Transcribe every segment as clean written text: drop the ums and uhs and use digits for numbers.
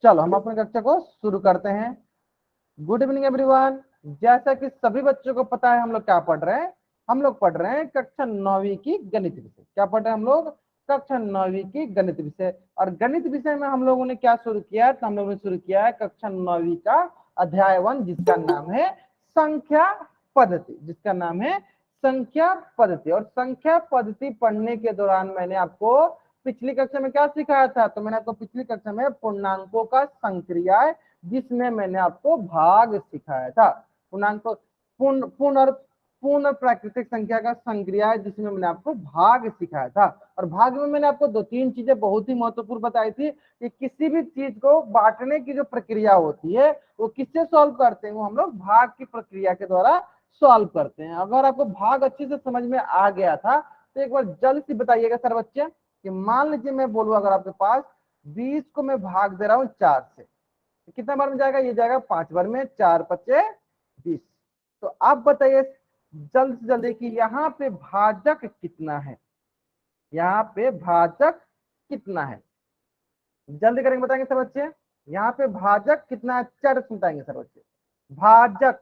चलो हम अपनी कक्षा को शुरू करते हैं। Good evening everyone. जैसा कि सभी बच्चों को पता है हम लोग क्या पढ़ रहे हैं, हम लोग पढ़ रहे हैं कक्षा 9वीं की गणित विषय। क्या पढ़ रहे हैं हम लोग? कक्षा 9वीं की गणित विषय। और गणित विषय में हम लोगों ने क्या शुरू किया है? तो हम लोगों ने शुरू किया है कक्षा 9वीं का अध्याय 1, जिसका नाम है संख्या पद्धति। जिसका नाम है संख्या पद्धति। और संख्या पद्धति पढ़ने के दौरान मैंने आपको पिछली कक्षा में क्या सिखाया था? तो मैंने आपको पिछली कक्षा में पूर्णांकों का संक्रिया, जिसमें मैंने आपको भाग सिखाया था। पूर्णांक पूर्ण पूर्ण और पूर्ण प्राकृतिक संख्या का संक्रिया, जिसमें मैंने आपको भाग सिखाया था। और भाग में मैंने आपको दो तीन चीजें बहुत ही महत्वपूर्ण बताई थी कि किसी भी चीज को बांटने की जो प्रक्रिया होती है वो किससे सॉल्व करते हैं? वो हम लोग भाग की प्रक्रिया के द्वारा सॉल्व करते हैं। अगर आपको भाग अच्छे से समझ में आ गया था तो एक बार जल्द से बताइएगा सर बच्चे कि मान लीजिए मैं बोलूँ अगर आपके पास 20 को मैं भाग दे रहा हूँ 4 से, कितना बार में जाएगा? ये जाएगा 5 बार में। 4 पचे 20। तो आप बताइए जल्द से जल्दी कि यहाँ पे भाजक कितना है? यहाँ पे भाजक कितना है? जल्दी करेंगे, बताएंगे सर बच्चे। यहाँ पे भाजक कितना है? चर बताएंगे सर बच्चे। भाजक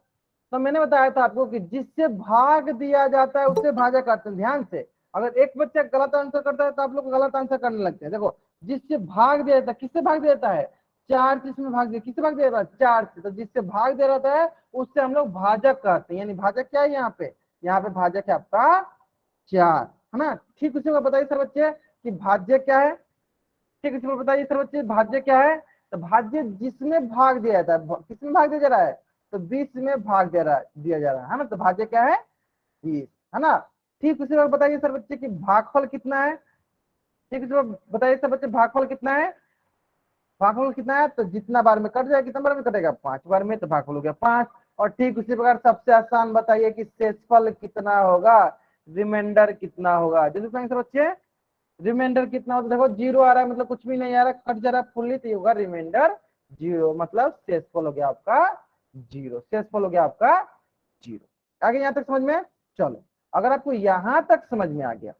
तो मैंने बताया था आपको कि जिससे भाग दिया जाता है उससे भाजक करते हैं। ध्यान से, अगर एक बच्चा गलत आंसर करता है तो आप लोग गलत आंसर करने लगते हैं। देखो, जिससे भाग दिया जाता है, किससे भाग दिया जाता है? 4 से इसमें भाग दिया, किससे भाग दिया जाता है? 4 से। तो जिससे भाग दिया जाता है उससे हम लोग भाजक कहते हैं। यानी भाजक क्या है यहाँ पे? यहाँ पे भाजक है आपका 4, है ना। ठीक उसी को बताइए सर बच्चे कि भाज्य क्या है। ठीक है, बताइए सर बच्चे भाज्य क्या है? तो भाज्य जिसमें भाग दिया जाता है। किसमें भाग दिया जा रहा है? तो 20 में भाग दिया जा रहा है ना। तो भाज्य क्या है? 20, है ना। ठीक उसी वक्त बताइए सर बच्चे कि भागफल कितना है। ठीक उसी वक्त बताइए सर बच्चे भागफल कितना है? भागफल कितना है? तो जितना बार में कट जाए, कितना बार में कटेगा? 5 बार में। तो भागफल हो गया 5। और ठीक उसी प्रकार सबसे आसान बताइए कि शेषफल कितना होगा, रिमाइंडर कितना होगा। जल्दी बताएंगे सर बच्चे। रिमाइंडर कितना होता है? देखो 0 आ रहा है मतलब कुछ भी नहीं आ रहा, कट जा रहा है फुल्ली, तो ये होगा रिमाइंडर 0, मतलब शेषफल हो गया आपका 0। शेषफल हो गया आपका 0। आगे यहाँ तक समझ में? चलो, अगर आपको यहाँ तक समझ में आ गया,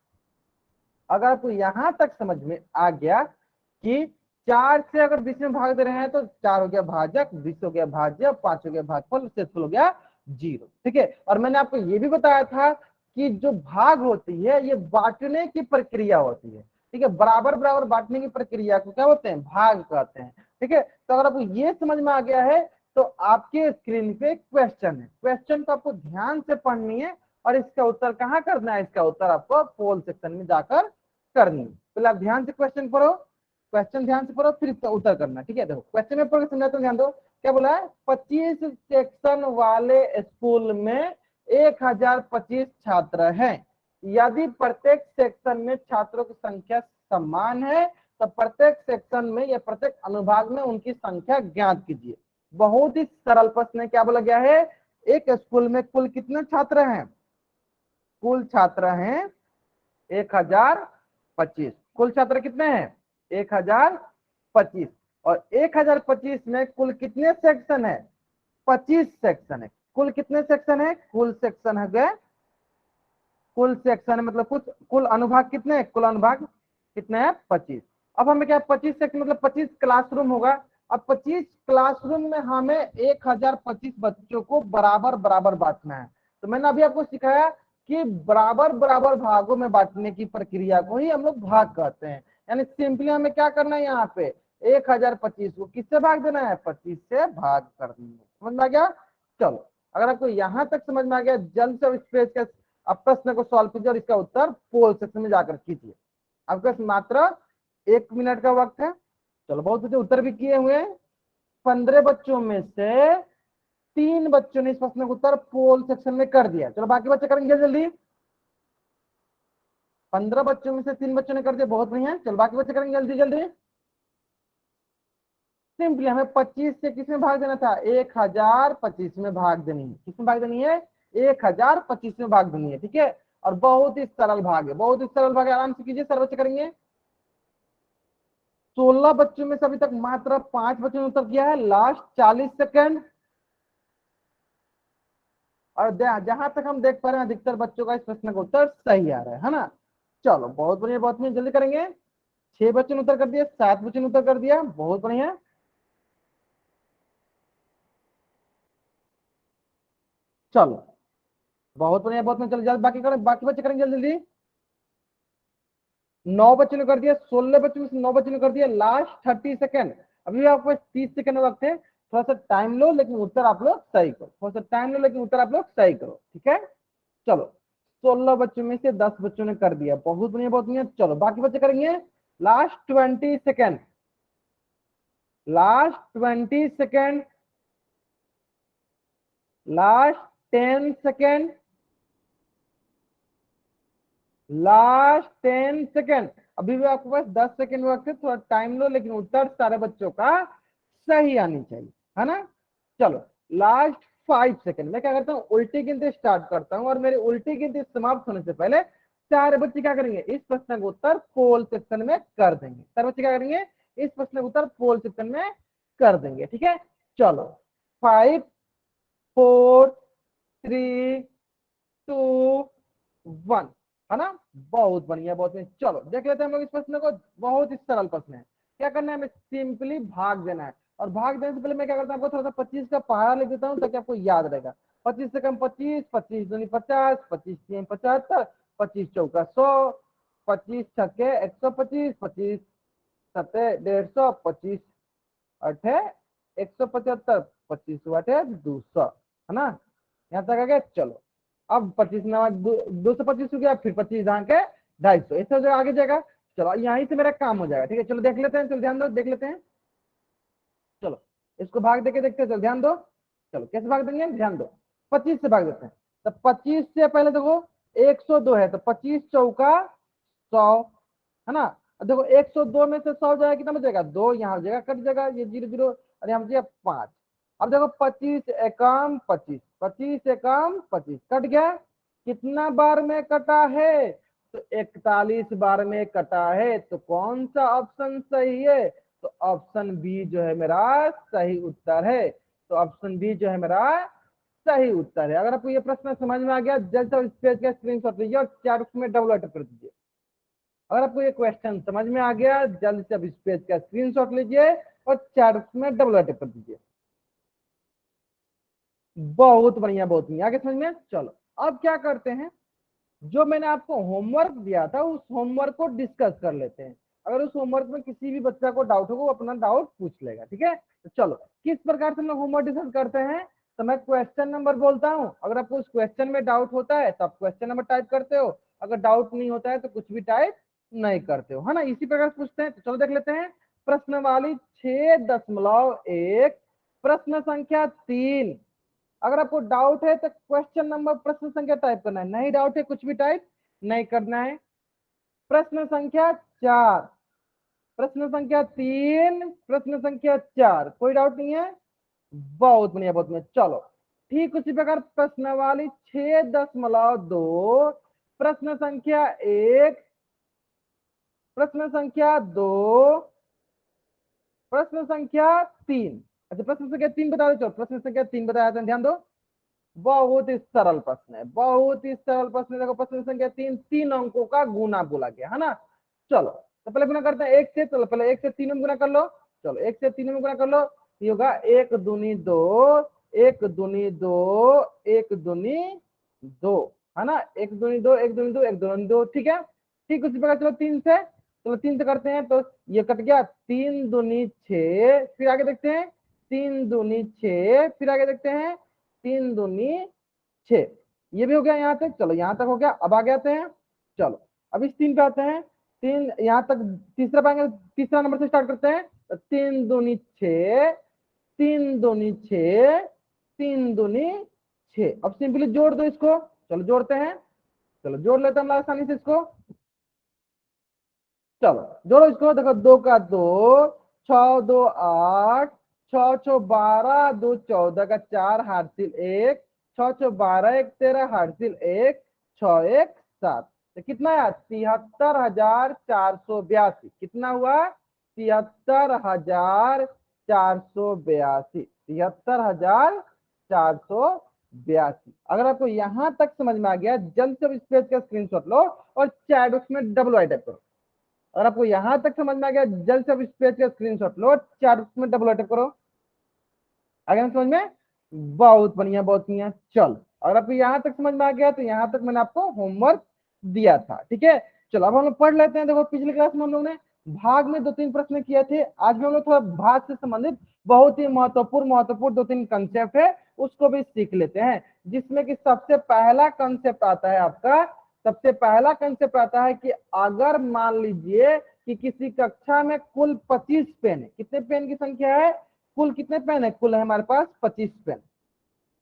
अगर आपको यहाँ तक समझ में आ गया कि 4 से अगर 20 में भाग दे रहे हैं तो 4 हो गया भाजक, 20 हो गया भाज्य, 5 हो गया भागफल, शेषफल हो गया 0। ठीक है। और मैंने आपको ये भी बताया था कि जो भाग होती है ये बांटने की प्रक्रिया होती है। ठीक है, बराबर बराबर बांटने की प्रक्रिया को क्या होते हैं? भाग कहते हैं। ठीक है, तो अगर आपको ये समझ में आ गया है तो आपके स्क्रीन पे क्वेश्चन है। क्वेश्चन को आपको ध्यान से पढ़नी है और इसका उत्तर कहाँ करना है? इसका उत्तर आपको पोल सेक्शन में जाकर करनी है। पहले आप ध्यान से क्वेश्चन पढ़ो, क्वेश्चन ध्यान से पढ़ो, फिर इसका उत्तर करना। ठीक है, देखो क्वेश्चन में पढ़ के समझाता हूं, ध्यान दो। क्या बोला है? 25 सेक्शन वाले स्कूल में 1025 छात्र हैं। यदि प्रत्येक सेक्शन में छात्रों की संख्या समान है तो प्रत्येक सेक्शन में या प्रत्येक अनुभाग में उनकी संख्या ज्ञात कीजिए। बहुत ही सरल प्रश्न है। क्या बोला गया है? एक स्कूल में कुल कितने छात्र हैं? कुल छात्र हैं 1025। कुल छात्र कितने हैं? 1025। और 1025 में कुल कितने सेक्शन है? 25 सेक्शन है। कुल कितने सेक्शन है? कुल सेक्शन है गए, कुल सेक्शन मतलब कुछ, कुल अनुभाग कितने हैं? कुल अनुभाग कितने हैं? 25। अब हमें क्या, 25 सेक्शन मतलब 25 क्लासरूम होगा। अब 25 क्लासरूम में हमें 1025 बच्चों को बराबर बराबर बांटना है। तो मैंने अभी आपको सिखाया कि बराबर बराबर भागों में बांटने की प्रक्रिया को ही हम लोग भाग कहते हैं। यानी सिंपली हमें क्या करना है? यहाँ पे 1025 को किससे भाग देना है? 25 से भाग करना है। समझ में आ गया? चलो, अगर आपको यहाँ तक समझ में आ गया, जल्द से इस पेज का अब प्रश्न को सॉल्व कीजिए और इसका उत्तर पोल सेक्शन में जाकर कीजिए। आपके पास मात्र 1 मिनट का वक्त है। चलो, बहुत बच्चे उत्तर भी किए हुए हैं। 15 बच्चों में से 3 बच्चों ने इस प्रश्न का उत्तर पोल सेक्शन में कर दिया। चलो, बाकी बच्चे करेंगे जल्दी। 15 बच्चों में से 3 बच्चों ने कर दिया, बहुत बढ़िया। चलो, बाकी बच्चे करेंगे जल्दी जल्दी। सिंपली हमें 25 से किसमें भाग देना था? 1025 में भाग देनी है। किसमें भाग देनी है? 1025 में भाग देनी है। ठीक है, और बहुत ही सरल भाग है, बहुत ही सरल भाग है। आराम से कीजिए, सर बच्चे करेंगे। 16 बच्चों में से अभी तक मात्र 5 बच्चों ने उत्तर किया है। Last 40 second. और जहां तक हम देख पा रहे हैं अधिकतर बच्चों का इस प्रश्न का उत्तर सही आ रहा है ना। चलो, बहुत बढ़िया, बहुत बढ़िया, जल्दी करेंगे। 6 बच्चों ने उत्तर कर दिया, 7 बच्चों ने उत्तर कर दिया, बहुत बढ़िया। चलो बहुत बढ़िया, बहुत बढ़िया। चलो जल्दी बाकी करें, बाकी बच्चे करेंगे जल्दी जल्दी। 9 बच्चों ने कर दिया, 16 बच्चों में से 9 बच्चों ने कर दिया। लास्ट 30 सेकेंड, अभी भी आपके पास 30 सेकेंड वक्त है। थोड़ा सा टाइम लो लेकिन उत्तर आप लोग सही करो, थोड़ा सा टाइम लो लेकिन उत्तर आप लोग सही करो, ठीक है। चलो 16 बच्चों में से 10 बच्चों ने कर दिया, बहुत बढ़िया बहुत बढ़िया। चलो बाकी बच्चे करेंगे। Last 20 second, last 20 second, last 10 second, last 10 second. अभी भी आपके पास 10 सेकेंड वक्त है, थोड़ा टाइम लो लेकिन उत्तर सारे बच्चों का सही आनी चाहिए, है ना। चलो लास्ट 5 सेकेंड, मैं क्या करता हूँ उल्टी गिनती स्टार्ट करता हूँ, और मेरी उल्टी गिनती समाप्त होने से पहले सारे बच्चे क्या करेंगे, इस प्रश्न का उत्तर पोल सेक्शन में कर देंगे। सारे बच्चे क्या करेंगे, इस प्रश्न का उत्तर पोल सेक्शन में कर देंगे, ठीक है। चलो 5 4 3 2 1, है ना। बहुत बढ़िया बहुत बढ़िया। चलो देख लेते हैं हम लोग इस प्रश्न को, बहुत ही सरल प्रश्न है। क्या करना है, हमें सिंपली भाग देना है, और भाग देने से पहले मैं क्या करता हूँ, आपको थोड़ा सा 25 का पहाड़ा लिख देता हूँ ताकि आपको याद रहेगा। 25 से कम 25, 25 दूनी 50, 25 तीन 75, 25 चौका 100, 25 छक्के 125, 25 सत्ते 150, 25 अठे 175, 25 अठे 200, है ना। यहाँ तक आ गया। चलो अब 25 में 225 हो गया, फिर 25 यहाँ के 250, ऐसे हो जाएगा, आगे जाएगा। चलो यहीं से मेरा काम हो जाएगा, ठीक है। चलो देख लेते हैं, चलो ध्यान दो, देख लेते हैं। चलो इसको भाग देके देखते हैं, चलो ध्यान दो। चलो कैसे भाग देंगे, ध्यान दो। 25 से भाग देते हैं, तो 25 से पहले देखो 102 है, तो 25 चौका 100, है ना। अब देखो 102 में से 100 जाएगा, कितना बचेगा, 2 यहाँ हो जाएगा, कट जाएगा ये 0 0, और यहाँ बचेगा 5। अब देखो 25 एकम 25, 25 एकम 25, कट गया। कितना बार में कटा है, तो 41 बार में कटा है, तो कौन सा ऑप्शन सही है, तो ऑप्शन बी जो है मेरा सही उत्तर है। तो ऑप्शन बी जो है मेरा सही उत्तर है। अगर आपको ये प्रश्न समझ में आ गया, जल्द से इस पेज का स्क्रीनशॉट लीजिए और चैट में डबल अटैक कर दीजिए। अगर आपको ये क्वेश्चन समझ में आ गया, जल्द से अब इस पेज का स्क्रीनशॉट लीजिए और चैट में डबल अटैक कर दीजिए। बहुत बढ़िया बहुत बढ़िया, आगे समझ में। चलो अब क्या करते हैं, जो मैंने आपको होमवर्क दिया था उस होमवर्क को डिस्कस कर लेते हैं। अगर उस होमवर्क में किसी भी बच्चा को डाउट होगा वो अपना डाउट पूछ लेगा, ठीक है। तो चलो किस प्रकार से हम लोग होमवर्क डिस्कस करते हैं, तो मैं क्वेश्चन नंबर बोलता हूँ, अगर आपको उस क्वेश्चन में डाउट होता है तो आप क्वेश्चन नंबर टाइप करते हो, अगर डाउट नहीं होता है तो कुछ भी टाइप नहीं करते हो, है ना। इसी प्रकार से पूछते हैं। तो चलो देख लेते हैं। प्रश्नवाली 6.1, प्रश्न संख्या 3। अगर आपको डाउट है तो क्वेश्चन नंबर प्रश्न संख्या टाइप करना है, नहीं डाउट है कुछ भी टाइप नहीं करना है। प्रश्न संख्या 4, प्रश्न संख्या 3, प्रश्न संख्या 4, कोई डाउट नहीं है। बहुत बढ़िया बहुत बढ़िया। चलो ठीक उसी प्रकार प्रश्नवाली 6.2, प्रश्न संख्या 1, प्रश्न संख्या 2, प्रश्न संख्या 3। अच्छा प्रश्न संख्या 3 बता दो, चलो प्रश्न संख्या 3 बताया था, ध्यान दो। बहुत ही सरल प्रश्न है, बहुत ही सरल प्रश्न है। देखो प्रश्न संख्या 3, 3 अंकों का गुना बोला गया, है ना। चलो तो पहले गुना करते हैं 1 से। चलो पहले 1 से 3 में गुना कर लो। चलो 1 से 3 में गुना कर लो, ये होगा 1 दूनी 2, 1 दूनी 2, 1 दूनी 2, है ना। 1 दूनी 2, 1 दूनी 2, 1 दूनी 2, ठीक है। ठीक उसी प्रकार चलो 3 से, चलो 3 से करते हैं, तो ये कट गया, 3 दूनी 6, फिर आगे देखते हैं 3 दूनी 6, फिर आगे देखते हैं 3 दूनी 6, ये भी हो गया यहाँ तक। चलो यहाँ तक हो गया, अब आगे आते हैं। चलो अब इस 3 पे आते हैं, 3 यहाँ तक, तीसरा पाएंगे, तीसरा नंबर से स्टार्ट करते हैं। तो 3 दूनी 6, 3 दूनी 6, 3 दूनी 6। अब सिंपली जोड़ दो इसको, चलो जोड़ते हैं। चलो जोड़ लेते हैं हम आसानी से इसको। चलो जोड़ो इसको, देखो 2 का 2, 6 2 8, 6 6 12, 2 14 का 4, हासिल 1, 6 6 12 1 13, हासिल 1, 6 1 7। तो कितना है, 73,482। कितना हुआ, 73,482, 73,482। अगर आपको यहां तक समझ में आ गया, जल्द से इस पेज का स्क्रीनशॉट लो और चैट बॉक्स में डबल आई टाइप करो। अगर आपको यहां तक समझ में आ गया, जल्द से इस पेज का स्क्रीनशॉट लो, चैट में डबल अटैक करो। आगे समझ में, बहुत बढ़िया बहुत बढ़िया। चल अगर आपको यहाँ तक समझ में आ गया तो यहाँ तक मैंने आपको होमवर्क दिया था, ठीक है। चलो अब हम लोग पढ़ लेते हैं। देखो पिछले क्लास में हम लोग ने भाग में 2-3 प्रश्न किए थे, आज भी हम लोग थोड़ा भाग से संबंधित बहुत ही महत्वपूर्ण 2-3 कंसेप्ट है, उसको भी सीख लेते हैं। जिसमें कि सबसे पहला कंसेप्ट आता है आपका, सबसे पहला कंसेप्ट आता है कि अगर मान लीजिए कि किसी कक्षा में कुल 25 पेन है, कितने पेन की संख्या है, कुल कितने पेन है, कुल है हमारे पास 25 पेन।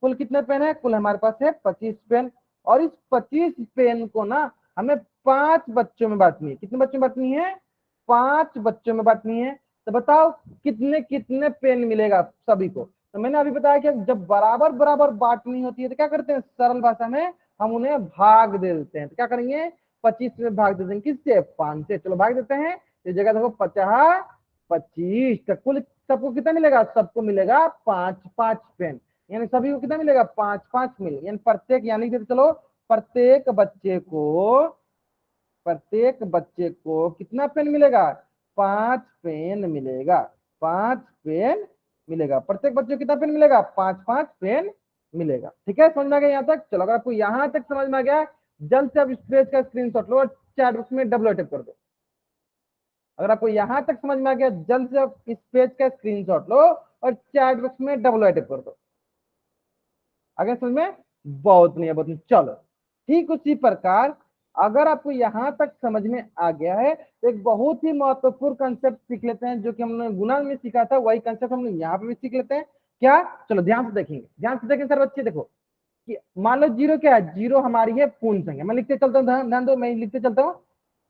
कुल कितने पेन है, कुल हमारे पास है 25 पेन। और इस 25 पेन को ना हमें 5 बच्चों में बांटनी है। कितने बच्चों में बांटनी है, 5 बच्चों में बांटनी है। तो बताओ कितने कितने पेन मिलेगा सभी को। तो मैंने अभी बताया कि जब बराबर बराबर बांटनी होती है तो क्या करते हैं, सरल भाषा में हम उन्हें भाग दे देते हैं। तो क्या करेंगे, 25 में भाग दे देंगे, किससे, 5 से। चलो भाग देते हैं। इस जगह देखो 50 25 का कुल सबको कितना मिलेगा, सबको मिलेगा 5 पेन। यानी सभी को कितना मिलेगा, 5 मिले, यानी प्रत्येक, यानी कि चलो प्रत्येक बच्चे को कितना पेन मिलेगा, 5 पेन मिलेगा। 5 पेन मिलेगा, प्रत्येक बच्चे को कितना पेन मिलेगा, 5 पेन मिलेगा। ठीक है, समझ में आ गया यहाँ तक। चलो अगर आपको यहाँ तक समझ में आ गया, जल्द से आप इस पेज का स्क्रीनशॉट लो और चैट बॉक्स में डब्ल्यू टाइप कर दो। अगर आपको यहाँ तक समझ में आ गया, जल्द से आप इस पेज का स्क्रीनशॉट लो और चैट बॉक्स में डब्ल्यू टाइप कर दो। आगे समझ में, बहुत नहीं है, बहुत नहीं। चलो ठीक उसी प्रकार अगर आपको यहां तक समझ में आ गया है तो एक बहुत ही महत्वपूर्ण कंसेप्ट सीख लेते हैं, जो कि हमने गुणन में सीखा था, वही कंसेप्ट हम लोग यहाँ पे भी सीख लेते हैं। क्या, चलो ध्यान से देखेंगे, ध्यान से देखें सर बच्चे। देखो कि मान लो जीरो क्या है, जीरो हमारी है पूर्ण संख्या, मैं लिखते चलता हूँ, ध्यान दो, मैं लिखते चलता हूँ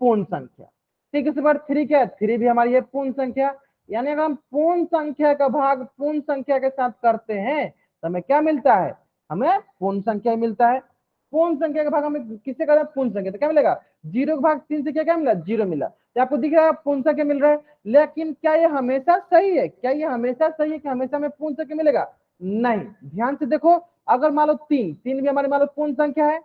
पूर्ण संख्या। ठीक है, उसके बाद 3 क्या है, 3 भी हमारी है पूर्ण संख्या। यानी अगर हम पूर्ण संख्या का भाग पूर्ण संख्या के साथ करते हैं तो हमें क्या मिलता है, हमें पूर्ण संख्या ही मिलता है। पूर्ण संख्या का भाग हमें किससे करना है, पूर्ण संख्या, तो क्या मिलेगा, 0 का भाग 3 से क्या मिला, 0 मिला। तो आपको दिख रहा है पूर्ण संख्या मिल रहा है। लेकिन क्या ये हमेशा सही है, क्या ये हमेशा सही है कि हमेशा हमें पूर्ण संख्या मिलेगा, नहीं। ध्यान से देखो, अगर मान लो 3 भी हमारी मान लो पूर्ण संख्या है,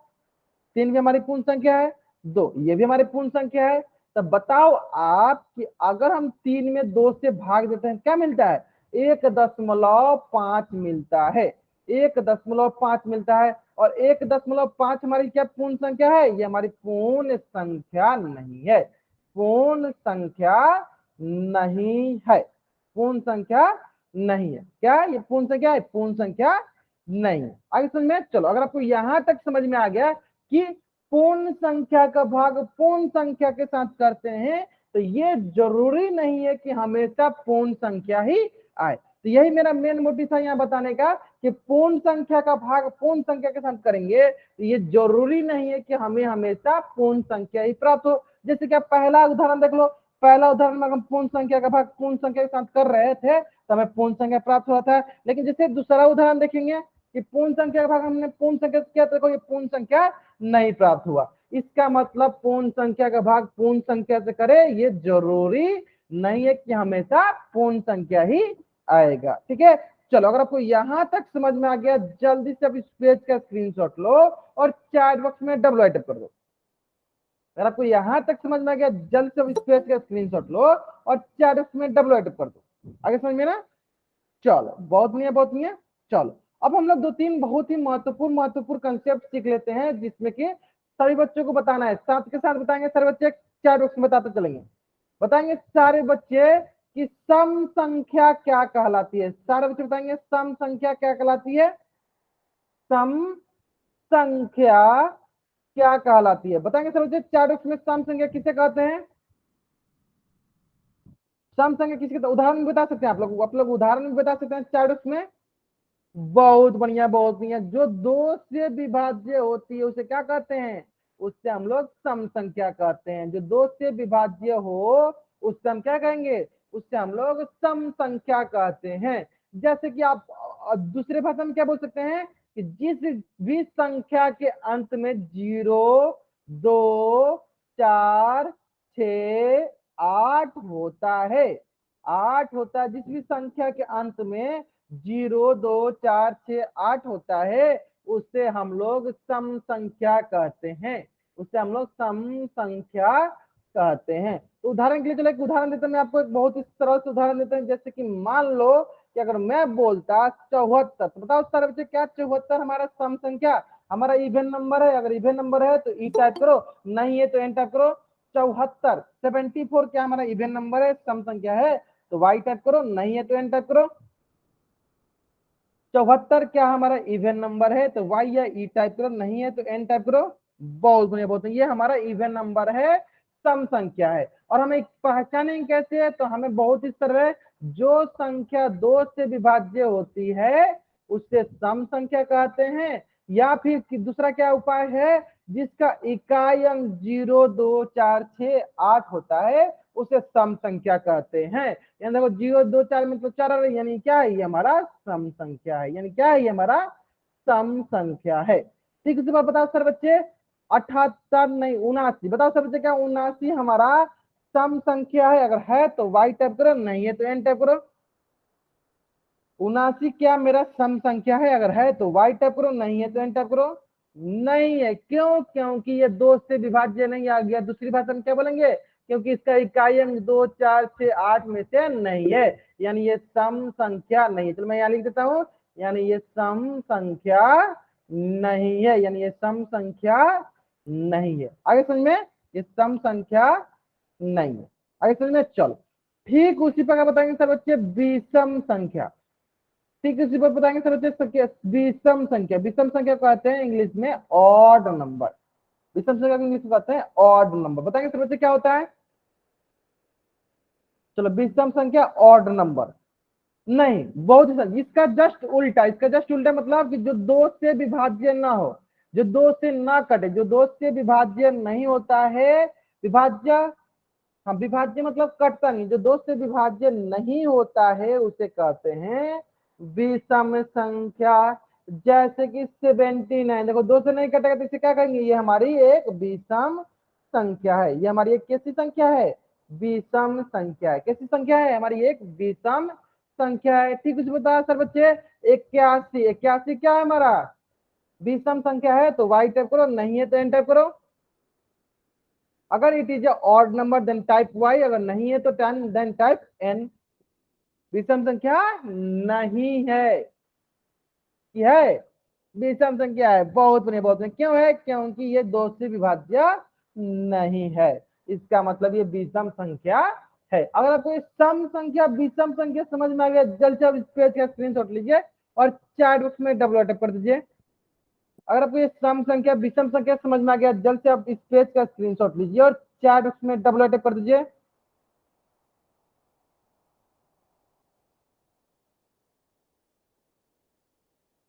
3 भी हमारी पूर्ण संख्या है, 2 ये भी हमारी पूर्ण संख्या है। तब बताओ आप कि अगर हम 3 में 2 से भाग देते हैं क्या मिलता है, 1.5 मिलता है, 1.5 मिलता है। और 1.5 हमारी क्या पूर्ण संख्या है, ये हमारी पूर्ण संख्या नहीं है, पूर्ण संख्या नहीं है, पूर्ण संख्या नहीं है। क्या ये पूर्ण संख्या है, पूर्ण संख्या नहीं है। आगे समझ में, चलो अगर आपको यहां तक समझ में आ गया कि पूर्ण संख्या का भाग पूर्ण संख्या के साथ करते हैं तो ये जरूरी नहीं है कि हमेशा पूर्ण संख्या ही आए। तो यही मेरा मेन मोटिव था यहाँ बताने का कि पूर्ण संख्या का भाग पूर्ण संख्या के साथ करेंगे तो ये जरूरी नहीं है कि हमें हमेशा पूर्ण संख्या ही प्राप्त हो। जैसे कि आप पहला उदाहरण देख लो, पहला उदाहरण में हम पूर्ण संख्या का भाग पूर्ण संख्या के साथ कर रहे थे तो हमें पूर्ण संख्या प्राप्त हुआ था। लेकिन जैसे दूसरा उदाहरण देखेंगे कि पूर्ण संख्या का भाग हमने पूर्ण संख्या से किया तो ये पूर्ण संख्या नहीं प्राप्त हुआ। इसका मतलब पूर्ण संख्या का भाग पूर्ण संख्या से करे ये जरूरी नहीं है कि हमेशा पूर्ण संख्या ही आएगा। ठीक है, चलो अगर आपको यहां तक समझ में आ गया, जल्दी से आप इस पेज का स्क्रीनशॉट लो और चैट बॉक्स में डब्ल्यू टाइप कर दो। अगर आपको यहां तक समझ में आ गया, जल्द से इस पेज का स्क्रीनशॉट लो और चैट बॉक्स में डब्ल्यू टाइप कर दो। आगे समझ में ना, चलो बहुत नहीं है, बहुत नहीं है। चलो अब हम लोग 2-3 बहुत ही महत्वपूर्ण कंसेप्ट सीख लेते हैं, जिसमें कि सभी बच्चों को बताना है, साथ के साथ बताएंगे सारे बच्चे, चार बॉक्स में बताते चलेंगे। बताएंगे सारे बच्चे कि सम संख्या क्या कहलाती है, सारे बच्चे बताएंगे सम संख्या क्या कहलाती है, सम संख्या क्या कहलाती है, बताएंगे सर बच्चे चार बॉक्स में सम संख्या किसे कहते हैं, सम संख्या किसी का उदाहरण बता सकते हैं आप लोग उदाहरण भी बता सकते हैं चार बॉक्स में। बहुत बढ़िया, बहुत बढ़िया। जो 2 से विभाज्य होती है उसे क्या कहते हैं, उससे हम लोग सम संख्या कहते हैं। जो 2 से विभाज्य हो उससे हम क्या कहेंगे, उससे हम लोग सम संख्या कहते हैं। जैसे कि आप दूसरे भाषा में क्या बोल सकते हैं कि जिस भी संख्या के अंत में 0, 2, 4, 6, 8 होता है, 8 होता है, जिस भी संख्या के अंत में 0, 2, 4, 6, 8 होता है उससे हम लोग सम संख्या कहते हैं, उससे हम लोग सम संख्या कहते हैं। तो उदाहरण के लिए चलो एक उदाहरण देता हूं मैं आपको, एक बहुत ही सरल से उदाहरण देते हैं। जैसे कि मान लो कि अगर मैं बोलता 74, तो बताओ सारे बच्चे क्या 74 हमारा सम संख्या, हमारा इवन नंबर है? अगर इवन नंबर है तो ई टाइप करो, नहीं है तो एन टाइप करो। 74, 74 क्या हमारा इवन नंबर है, सम संख्या है, तो वाई टाइप करो, नहीं है तो एन टाइप करो। 74 क्या हमारा इवन नंबर है, तो वाई या ई टाइप करो, नहीं है तो एन टाइप करो। बहुत बढ़िया, बहुत बढ़िया। ये हमारा इवन नंबर है, सम संख्या है। और हमें पहचानेंगे कैसे है, तो हमें बहुत इस तरह, जो संख्या 2 से विभाज्य होती है उससे सम संख्या कहते हैं, या फिर दूसरा क्या उपाय है, जिसका इकाई अंक 0, 2, 4, 6, 8 होता है उसे सम संख्या कहते हैं। यानी देखो 0, 2, 4 मतलब 4, यानी क्या है, ये हमारा सम संख्या है। यानी क्या है, ये हमारा सम संख्या है। ठीक है, उसी बात बताओ सर बच्चे, 78 नहीं 79, बताओ सर बच्चे क्या 79 हमारा सम संख्या है? अगर है तो वाई टाइप करो, नहीं है तो एन टाइप करो। 79 क्या मेरा सम संख्या है? अगर है तो वाई टाइप करो, नहीं है तो एन टाइप करो। नहीं है, क्यों? क्योंकि ये 2 से विभाज्य नहीं आ गया। दूसरी भाषा में क्या बोलेंगे, क्योंकि इसका इकाई अंक 2, 4, 6, 8 में से नहीं है, यानी ये सम संख्या नहीं है। चलो मैं यहाँ लिख देता हूँ, यानी ये सम संख्या नहीं है, यानी ये सम संख्या नहीं है। आगे समझ में, ये सम संख्या नहीं है। आगे समझ में, चलो ठीक उसी प्रकार बताएंगे सर बच्चे विषम संख्या। ठीक है, इसी पर बताएंगे सर बच्चे विषम संख्या। विषम संख्या कहते हैं इंग्लिश में ऑड नंबर। विषम संख्या को इंग्लिश में कहते हैं ऑड नंबर। बताएंगे सर बच्चे क्या होता है? चलो, विषम संख्या ऑड नंबर नहीं, बहुत ही इसका जस्ट उल्टा, इसका जस्ट उल्टा मतलब कि जो 2 से विभाज्य ना हो, जो 2 से ना कटे, जो 2 से विभाज्य नहीं होता है। विभाज्य, हाँ विभाज्य मतलब कटता नहीं, जो 2 से विभाज्य नहीं होता है उसे कहते हैं विषम संख्या। जैसे कि 79, देखो 2 से नहीं कटेगा तो इसे क्या कहेंगे, ये हमारी एक विषम संख्या है। ये हमारी एक कैसी संख्या है? विषम संख्या है। कैसी संख्या है? हमारी एक विषम संख्या है। ठीक है, बताया सर बच्चे 81, 81 क्या है हमारा? विषम संख्या है, तो वाई टाइप करो, नहीं है तो एन टाइप करो। अगर it is odd number then type Y, अगर नहीं है तो देन टाइप एन। विषम संख्या नहीं है, ये है विषम संख्या है। बहुत बढ़िया, बहुत बढ़िया। क्यों है? क्योंकि ये 2 से विभाज्य नहीं है, इसका मतलब ये विषम संख्या है। अगर आपको सम संख्या विषम संख्या समझ में आ गया, जल्द से जल्द इस पेज का स्क्रीनशॉट लीजिए और चैट बॉक्स में डबल टैप कर दीजिए। अगर आपको ये सम संख्या विषम संख्या समझ में आ गया, जल्द से आप इस पेज का स्क्रीनशॉट लीजिए और चैट बॉक्स में डबल टैप कर दीजिए।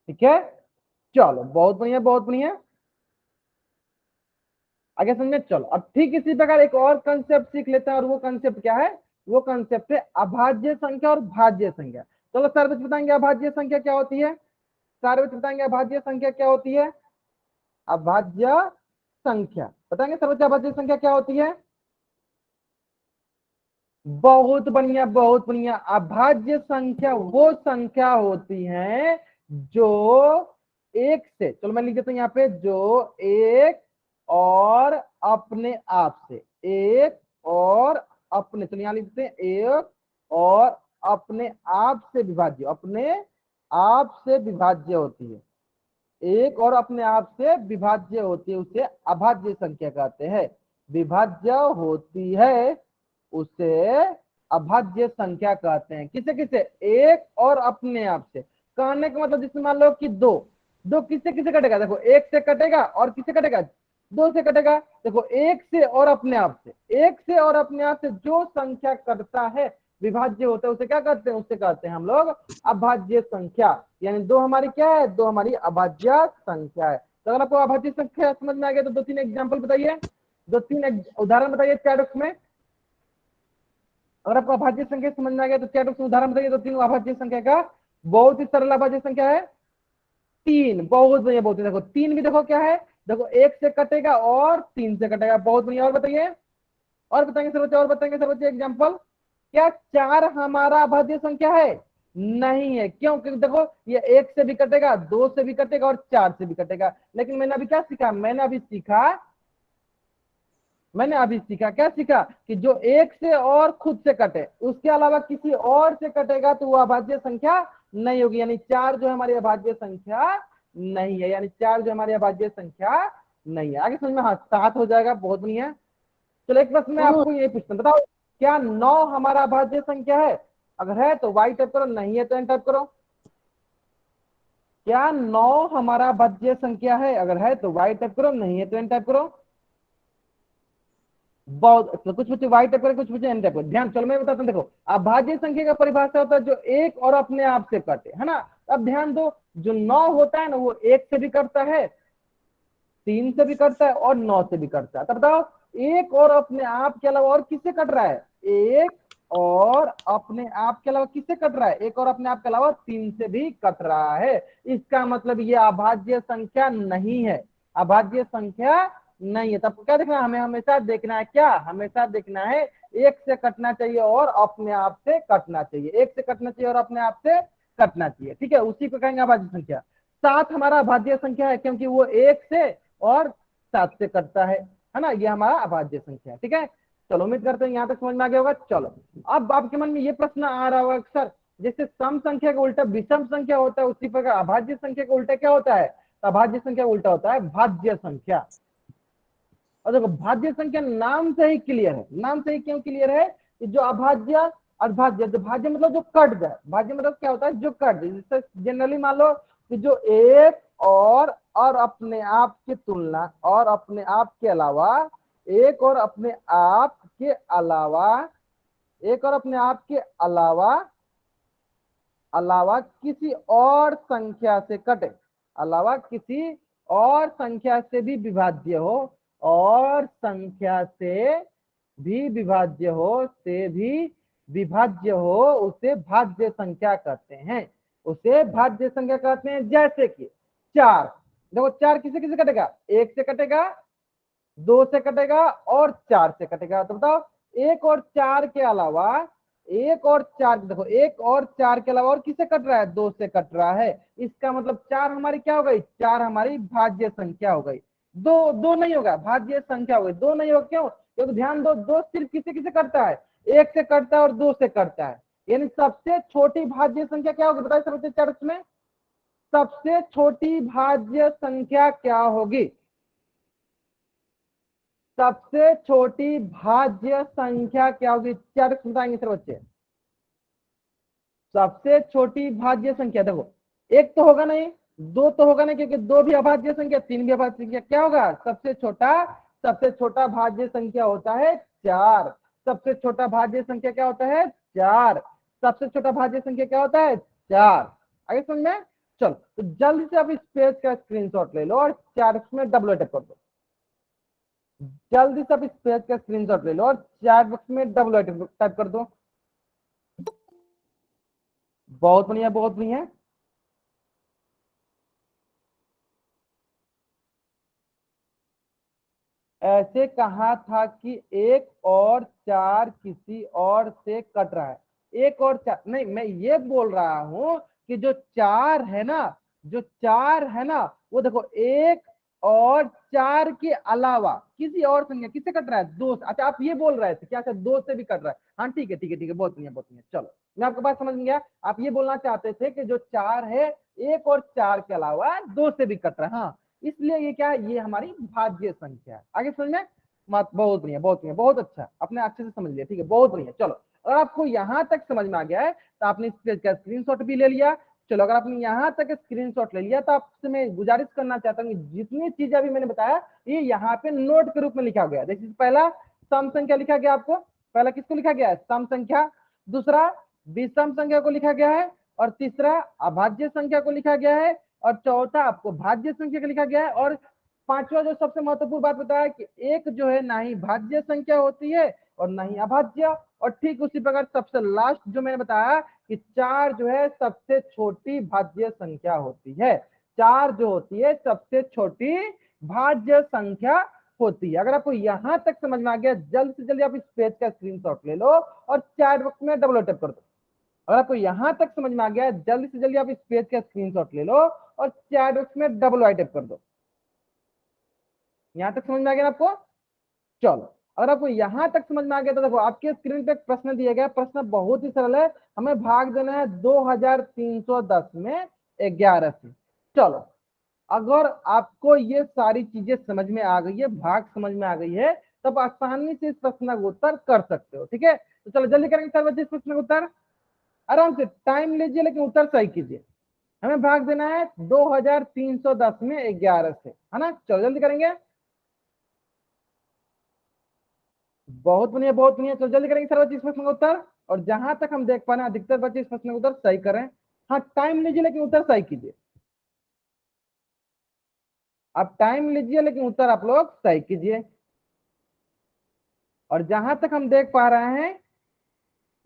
ठीक है, चलो बहुत बढ़िया, बहुत बढ़िया। आगे समझे, चलो अब ठीक इसी प्रकार एक और कंसेप्ट सीख लेते हैं, और वो कंसेप्ट क्या है? वो कंसेप्ट है अभाज्य संख्या और भाज्य संख्या। चलो सर बच्चे बताएंगे अभाज्य संख्या क्या होती है? सारे बच्चे बताएंगे अभाज्य संख्या क्या होती है? अभाज्य संख्या बताएंगे सर बच्चे, अभाज्य संख्या क्या होती है? बहुत बढ़िया, बहुत बढ़िया। अभाज्य संख्या वो संख्या होती है जो एक से, चलो मैं लिख देता हूं यहाँ पे, जो एक और अपने आप से, एक और अपने, चलो यहाँ लिख देते हैं, एक और अपने आप से विभाज्य, अपने आप से विभाज्य होती है। एक और अपने आप से विभाज्य होती है, उसे अभाज्य संख्या कहते हैं। विभाज्य होती है उसे अभाज्य संख्या कहते हैं। किसे किसे? एक और अपने आप से। कहने का मतलब जिसमें मान लो कि दो, दो किससे किसे कटेगा? देखो एक से कटेगा और किसे कटेगा? दो से कटेगा। देखो एक से और अपने आप से, एक से और अपने आप से जो संख्या कटता है, विभाज्य होता है, उसे क्या कहते हैं? उससे कहते हैं हम लोग अभाज्य संख्या। यानी दो हमारी क्या है? दो हमारी अभाज्य संख्या है। तो अगर आपको अभाज्य संख्या समझ में आ गया तो 2-3 एग्जाम्पल बताइए, 2-3 उदाहरण बताइए चैट बॉक्स में। अगर आपको अभाज्य संख्या समझ में आ गया तो चैट बॉक्स में उदाहरण बताइए 2-3 अभाज्य संख्या का। बहुत ही सरल अभाज्य संख्या है 3। बहुत बढ़िया, बहुत देखो 3 भी देखो क्या है, देखो एक से कटेगा और 3 से कटेगा। बहुत बढ़िया, और बताइए, और बताएंगे सर बच्चे, और बताएंगे सर बच्चे एग्जाम्पल। क्या 4 हमारा अभाज्य संख्या है? नहीं है। क्यों? क्योंकि देखो ये 1 से भी कटेगा, 2 से भी कटेगा और 4 से भी कटेगा। लेकिन मैंने अभी क्या सीखा? मैंने अभी सीखा मैंने अभी सीखा, क्या सीखा कि जो एक से और खुद से कटे उसके अलावा किसी और से कटेगा तो वो अभाज्य संख्या नहीं होगी, यानी 4 जो है हमारी अभाज्य संख्या नहीं है, यानी 4 जो हमारी अभाज्य संख्या नहीं है। आगे समझ में? हाँ 7 हो जाएगा, बहुत बढ़िया। चलो एक प्रश्न मैं आपको ये पूछता हूं, बताओ क्या 9 हमारा अभाज्य संख्या है? अगर है तो वाई टाइप करो, नहीं है तो एन टाइप करो। क्या 9 हमारा अभाज्य संख्या है? अगर है तो वाई टाइप करो, नहीं है तो एन टाइप करो। बहुत तो कुछ बच्चे वाई टाइप करें, कुछ बच्चे एन टाइप करें। ध्यान, चलो मैं बताता हूँ। देखो अभाज्य संख्या का परिभाषा होता है जो एक और अपने आप से कटे, है ना। अब ध्यान दो, जो 9 होता है ना वो एक से भी कटता है, 3 से भी कटता है और 9 से भी कटता है। तब बताओ एक और अपने आप के अलावा और किससे कट रहा है? एक और अपने आप के अलावा किससे कट रहा है? एक और अपने आप के अलावा 3 से भी कट रहा है। इसका मतलब ये अभाज्य संख्या नहीं है, अभाज्य संख्या नहीं है। तब क्या देखना है? हमें हमेशा देखना है, क्या हमेशा देखना है, एक से कटना चाहिए और अपने आप से कटना चाहिए, एक से कटना चाहिए और अपने आप से कटना चाहिए, ठीक है, उसी को कहेंगे अभाज्य संख्या। 7 हमारा अभाज्य संख्या है क्योंकि वो एक से और 7 से कटता है ना, ये हमारा अभाज्य संख्या है, ठीक है। चलो उम्मीद करते हैं यहाँ तक समझ में आ गया होगा। चलो अब आपके मन में ये प्रश्न आ रहा होगा, सर जैसे सम संख्या का उल्टा विषम संख्या होता है उसी प्रकार अभाज्य संख्या का उल्टा क्या होता है? तो अभाज्य संख्या उल्टा होता है भाज्य संख्या। और देखो भाज्य संख्या नाम से ही क्लियर है, नाम से ही क्यों क्लियर है कि जो अभाज्य और भाज्य, जो भाज्य मतलब जो कट जाए, भाज्य मतलब क्या होता है? जो कट जाए। जैसे जनरली मान लो कि जो एक और अपने आप की तुलना और अपने आप के अलावा, एक और अपने आप के अलावा, एक और अपने आप के अलावा अलावा किसी और संख्या से कटे, अलावा किसी और संख्या से भी विभाज्य हो, और संख्या से भी विभाज्य हो, से भी विभाज्य हो, उसे भाज्य संख्या कहते हैं, उसे भाज्य संख्या कहते हैं। जैसे कि 4, देखो 4 किसे किसे कटेगा? एक से कटेगा, 2 से कटेगा और 4 से कटेगा। तो बताओ एक और 4 के अलावा, एक और 4, देखो एक और 4 के अलावा और किसे कट रहा है? 2 से कट रहा है। इसका मतलब 4 हमारी क्या हो गई? 4 हमारी भाज्य संख्या हो गई। दो दो नहीं होगा, भाज्य संख्या हो गई। दो नहीं होगा क्यों? क्योंकि ध्यान दो, दो सिर्फ किसे किसे करता है? एक से करता है और 2 से करता है। यानी सबसे छोटी भाज्य संख्या क्या होगी? बताइए सबसे चर्च में सबसे छोटी भाज्य संख्या क्या होगी? सबसे छोटी भाज्य संख्या क्या होगी? चार बताएंगे सर बच्चे। सबसे छोटी भाज्य संख्या देखो, एक तो होगा नहीं, दो तो होगा नहीं क्योंकि दो भी अभाज्य संख्या, तीन भी अभाज्य संख्या, क्या होगा? सबसे छोटा भाज्य संख्या होता है 4। सबसे छोटा भाज्य संख्या क्या होता है? 4। सबसे छोटा भाज्य संख्या क्या होता है? 4। आगे समझ में? चलो तो जल्दी से आप इस पेज का स्क्रीनशॉट ले लो और 4 में डबल अटैक कर दो। जल्दी से आप इस पेज का स्क्रीनशॉट ले लो और चैट बॉक्स में डबल टाइप कर दो। बहुत बढ़िया, बहुत बढ़िया। ऐसे कहा था कि एक और 4 किसी और से कट रहा है। एक और 4 नहीं, मैं ये बोल रहा हूं कि जो 4 है ना, जो 4 है ना, वो देखो एक और 4 के अलावा किसी और संख्या किससे कट रहा है? 2 से। अच्छा आप ये बोल रहे थे क्या? अच्छा 2 से भी कट रहा है। हाँ ठीक है, ठीक है, ठीक है, बहुत बढ़िया, बहुत बढ़िया। चलो मैं आपके बात समझ गया। आप ये बोलना चाहते थे कि जो 4 है एक और 4 के अलावा 2 से भी कट रहा है। हाँ इसलिए ये क्या है? ये हमारी भाज्य संख्या है। आगे समझ में? मत बहुत बढ़िया, बहुत बढ़िया, बहुत अच्छा, अपने अच्छे से समझ लिया, ठीक है, बहुत बढ़िया। चलो अगर आपको यहाँ तक समझ में आ गया है तो आपने इस पेज का स्क्रीनशॉट भी ले लिया। चलो अगर आपने यहाँ तक स्क्रीनशॉट ले लिया तो आपसे मैं गुजारिश करना चाहता हूँ जितनी चीजें अभी मैंने बताया ये यहाँ पे नोट के रूप में लिखा गया। देखिए पहला सम संख्या लिखा गया आपको, पहला किसको लिखा गया है? सम संख्या। दूसरा विषम संख्या को लिखा गया है, और तीसरा अभाज्य संख्या को लिखा गया है, और चौथा आपको भाज्य संख्या का लिखा गया है, और पांचवा जो सबसे महत्वपूर्ण बात बताया कि एक जो है ना ही भाज्य संख्या होती है और ना ही अभाज्य, और ठीक उसी प्रकार सबसे लास्ट जो मैंने बताया कि 4 जो है सबसे छोटी भाज्य संख्या होती है। 4 जो होती है सबसे छोटी भाज्य संख्या होती है। अगर आपको यहां तक समझ में आ गया जल्द से जल्दी आप इस पेज का स्क्रीनशॉट ले लो और चैट बॉक्स में डबल टैप कर दो। अगर आपको यहां तक समझ में आ गया जल्दी से जल्दी आप इस पेज का स्क्रीनशॉट ले लो और चैट बॉक्स में डबल टैप कर दो। यहां तक समझ में आ गया आपको? चलो अगर आपको यहां तक समझ में आ गया तो देखो आपके स्क्रीन पे एक प्रश्न दिया गया, प्रश्न बहुत ही सरल है, हमें भाग देना है 2310 में 11 से। चलो, अगर आपको ये सारी चीजें समझ में आ गई है, भाग समझ में आ गई है, तब आसानी से इस प्रश्न का उत्तर कर सकते हो। ठीक है, तो चलो जल्दी करेंगे सर बच्चे इस प्रश्न का उत्तर। आराम से टाइम लीजिए लेकिन उत्तर सही कीजिए। हमें भाग देना है 2310 में 11 से, है ना। चलो जल्दी करेंगे। बहुत बढ़िया बहुत बढ़िया, चलो जल्दी करेंगे सर बच्चे इस प्रश्न का उत्तर। और जहां तक हम देख पा रहे हैं अधिकतर बच्चे इस प्रश्न का उत्तर सही करें। हाँ, टाइम लीजिए लेकिन उत्तर सही कीजिए। आप टाइम लीजिए लेकिन उत्तर आप लोग सही कीजिए। और जहां तक हम देख पा रहे हैं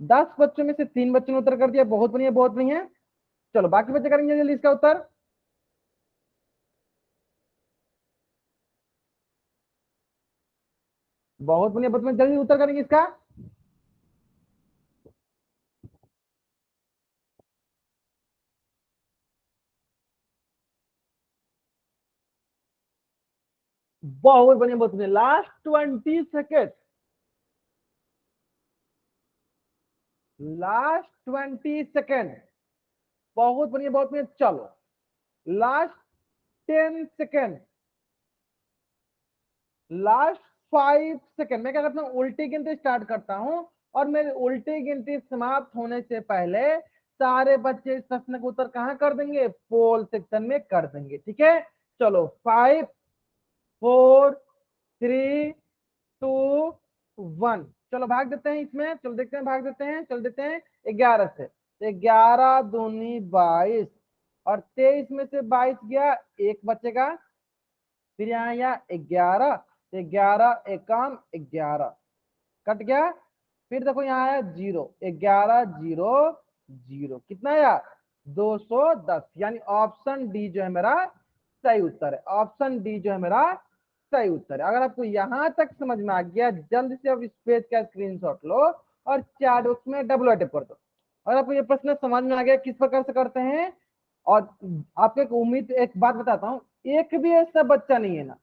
10 बच्चों में से 3 बच्चों ने उत्तर कर दिया, बहुत बढ़िया बहुत बढ़िया। चलो बाकी बच्चे करेंगे जल्दी इसका उत्तर। बहुत बढ़िया बहुत बढ़िया, जल्दी उत्तर करेंगे इसका। बहुत बढ़िया बहुत बढ़िया, लास्ट 20 सेकेंड, लास्ट 20 सेकेंड। बहुत बढ़िया बहुत बढ़िया। चलो लास्ट 10 सेकेंड, लास्ट 5 सेकेंड। मैं क्या करता हूँ, उल्टी गिनती स्टार्ट करता हूँ, और मेरी उल्टी गिनती समाप्त होने से पहले सारे बच्चे इस प्रश्न का उत्तर कहाँ कर देंगे, पोल सेक्शन में कर देंगे। ठीक है, चलो 5 4 3 2 1, चलो भाग देते हैं इसमें, चलो देखते हैं, भाग देते हैं, चल देते हैं 11 से। तो 11 दूनी 22, और 23 में से 22 गया, एक बचेगा। फिर यहाँ आया 11, तो 11 एकाम 11 कट गया। फिर देखो यहाँ आया 0, 11 0 0, कितना आया 210, यानी ऑप्शन डी जो है मेरा सही उत्तर है। ऑप्शन डी जो है मेरा सही उत्तर है। अगर आपको यहां तक समझ में आ गया, जल्द से अब इस पेज का स्क्रीनशॉट लो और चैट बॉक्स में डबल अटैप कर दो। अगर आपको ये प्रश्न समझ में आ गया किस प्रकार से करते हैं, और आपको एक उम्मीद, एक बात बताता हूँ, एक भी ऐसा बच्चा नहीं है ना,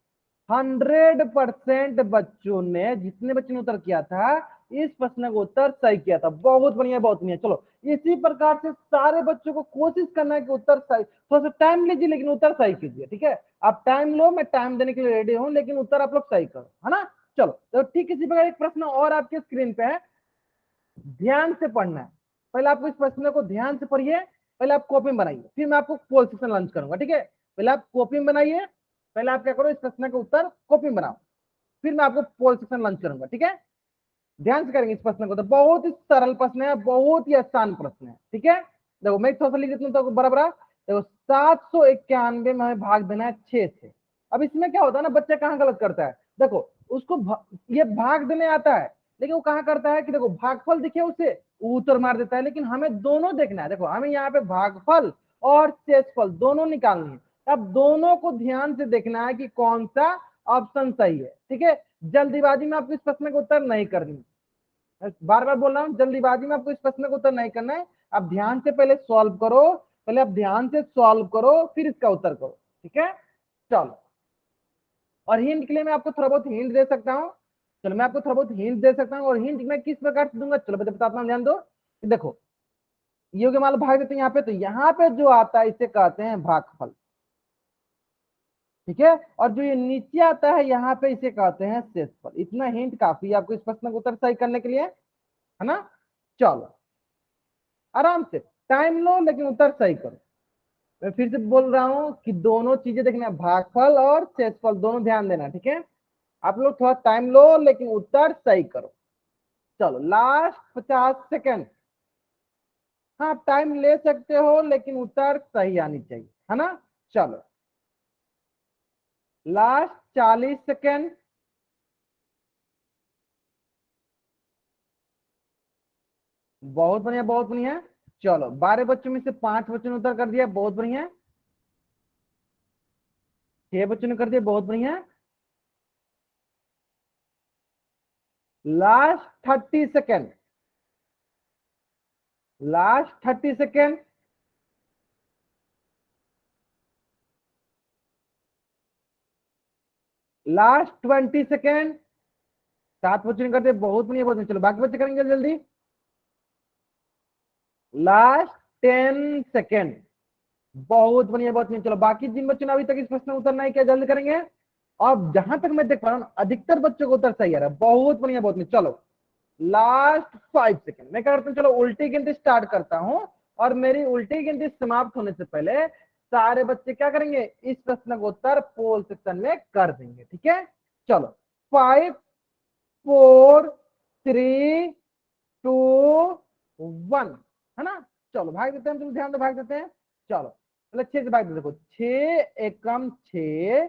100% बच्चों ने, जितने बच्चों ने उत्तर किया था, इस प्रश्न का उत्तर सही किया था। बहुत बढ़िया बहुत बढ़िया। चलो इसी प्रकार से सारे बच्चों को कोशिश करना है कि उत्तर सही, थोड़ा सा टाइम लीजिए लेकिन उत्तर सही कीजिए। ठीक है, आप टाइम लो, मैं टाइम देने के लिए रेडी हूं, लेकिन उत्तर आप लोग सही करो, है ना। चलो तो ठीक, इसी प्रकार एक प्रश्न और आपके स्क्रीन पे है, ध्यान से पढ़ना है। पहले आपको इस प्रश्न को ध्यान से पढ़िए, पहले आप कॉपी में बनाइए, फिर मैं आपको पोल सेक्शन लॉन्च करूंगा। ठीक है, पहले आप कॉपी में बनाइए, पहले आप क्या करो, इस प्रश्न का उत्तर कॉपी में बनाओ, फिर मैं आपको पोल सेक्शन लॉन्च करूंगा। ठीक है, ध्यान से करेंगे इस प्रश्न को, तो बहुत ही सरल प्रश्न है, बहुत ही आसान प्रश्न है। ठीक है, देखो मैं थोड़ा सा लिख देता हूँ तो बराबर। देखो 791 में हमें भाग देना है 6 से। अब इसमें क्या होता है ना, बच्चा कहाँ गलत करता है, देखो उसको ये भाग देने आता है, लेकिन वो कहाँ करता है कि देखो भागफल दिखे उसे, वो उत्तर मार देता है। लेकिन हमें दोनों देखना है, देखो हमें यहाँ पे भागफल और शेषफल दोनों निकालनी है। अब दोनों को ध्यान से देखना है कि कौन सा ऑप्शन सही है। ठीक है, जल्दीबाजी में आपको इस प्रश्न का उत्तर नहीं करनी, बार बार बोल रहा हूँ, जल्दीबाजी में आपको इस प्रश्न का उत्तर नहीं करना है। आप ध्यान से पहले सॉल्व करो, पहले आप ध्यान से सॉल्व करो, फिर इसका उत्तर करो। ठीक है, चलो। और हिंट के लिए मैं आपको थोड़ा बहुत हिंट दे सकता हूँ, चलो मैं आपको थोड़ा बहुत हिंट दे सकता हूँ। और हिंट मैं किस प्रकार से दूंगा, चलो बताता हूँ, ध्यान दो। देखो ये हो गया, मान लो भाग देते हैं यहाँ पे, तो यहाँ पे जो आता है इसे कहते हैं भागफल। ठीक है, और जो ये नीचे आता है यहाँ पे इसे कहते हैं शेषफल। इतना हिंट काफी है आपको इस प्रश्न का उत्तर सही करने के लिए, है ना। चलो आराम से टाइम लो लेकिन उत्तर सही करो। मैं फिर से बोल रहा हूं कि दोनों चीजें देखना है, भागफल और शेषफल दोनों ध्यान देना। ठीक है, आप लोग थोड़ा टाइम लो लेकिन उत्तर सही करो। चलो लास्ट 50 सेकेंड। हाँ टाइम ले सकते हो लेकिन उत्तर सही आनी चाहिए, है ना। चलो लास्ट 40 सेकेंड। बहुत बढ़िया बहुत बढ़िया। चलो 12 बच्चों में से 5 बच्चों ने उत्तर कर दिया, बहुत बढ़िया। 6 बच्चों ने कर दिया, बहुत बढ़िया। Last 30 second, last 30 second. Last 20 second. 7 बच्चों ने कर दिया, बहुत बढ़िया बहुत बढ़िया। चलो बाकी बच्चे करेंगे जल्दी, लास्ट 10 सेकेंड। बहुत बढ़िया बहुत बढ़िया। चलो बाकी जिन बच्चों ने अभी तक इस प्रश्न में उत्तर नहीं किया जल्दी करेंगे। अब जहां तक मैं देख पा रहा हूँ अधिकतर बच्चों को उत्तर सही आ रहा है, बहुत बढ़िया बहुत बढ़िया। चलो लास्ट 5 सेकेंड मैं क्या करता हूँ, चलो उल्टी गिनती स्टार्ट करता हूँ, और मेरी उल्टी गिनती समाप्त होने से पहले सारे बच्चे क्या करेंगे, इस प्रश्न का उत्तर पोल सेक्शन में कर देंगे, ठीक है। चलो 5 4 3 2 1, है ना। चलो भाग देते हैं, तुम ध्यान दो, भाग देते हैं। चलो पहले 6 से भाग देते, देखो 6 एकम 6,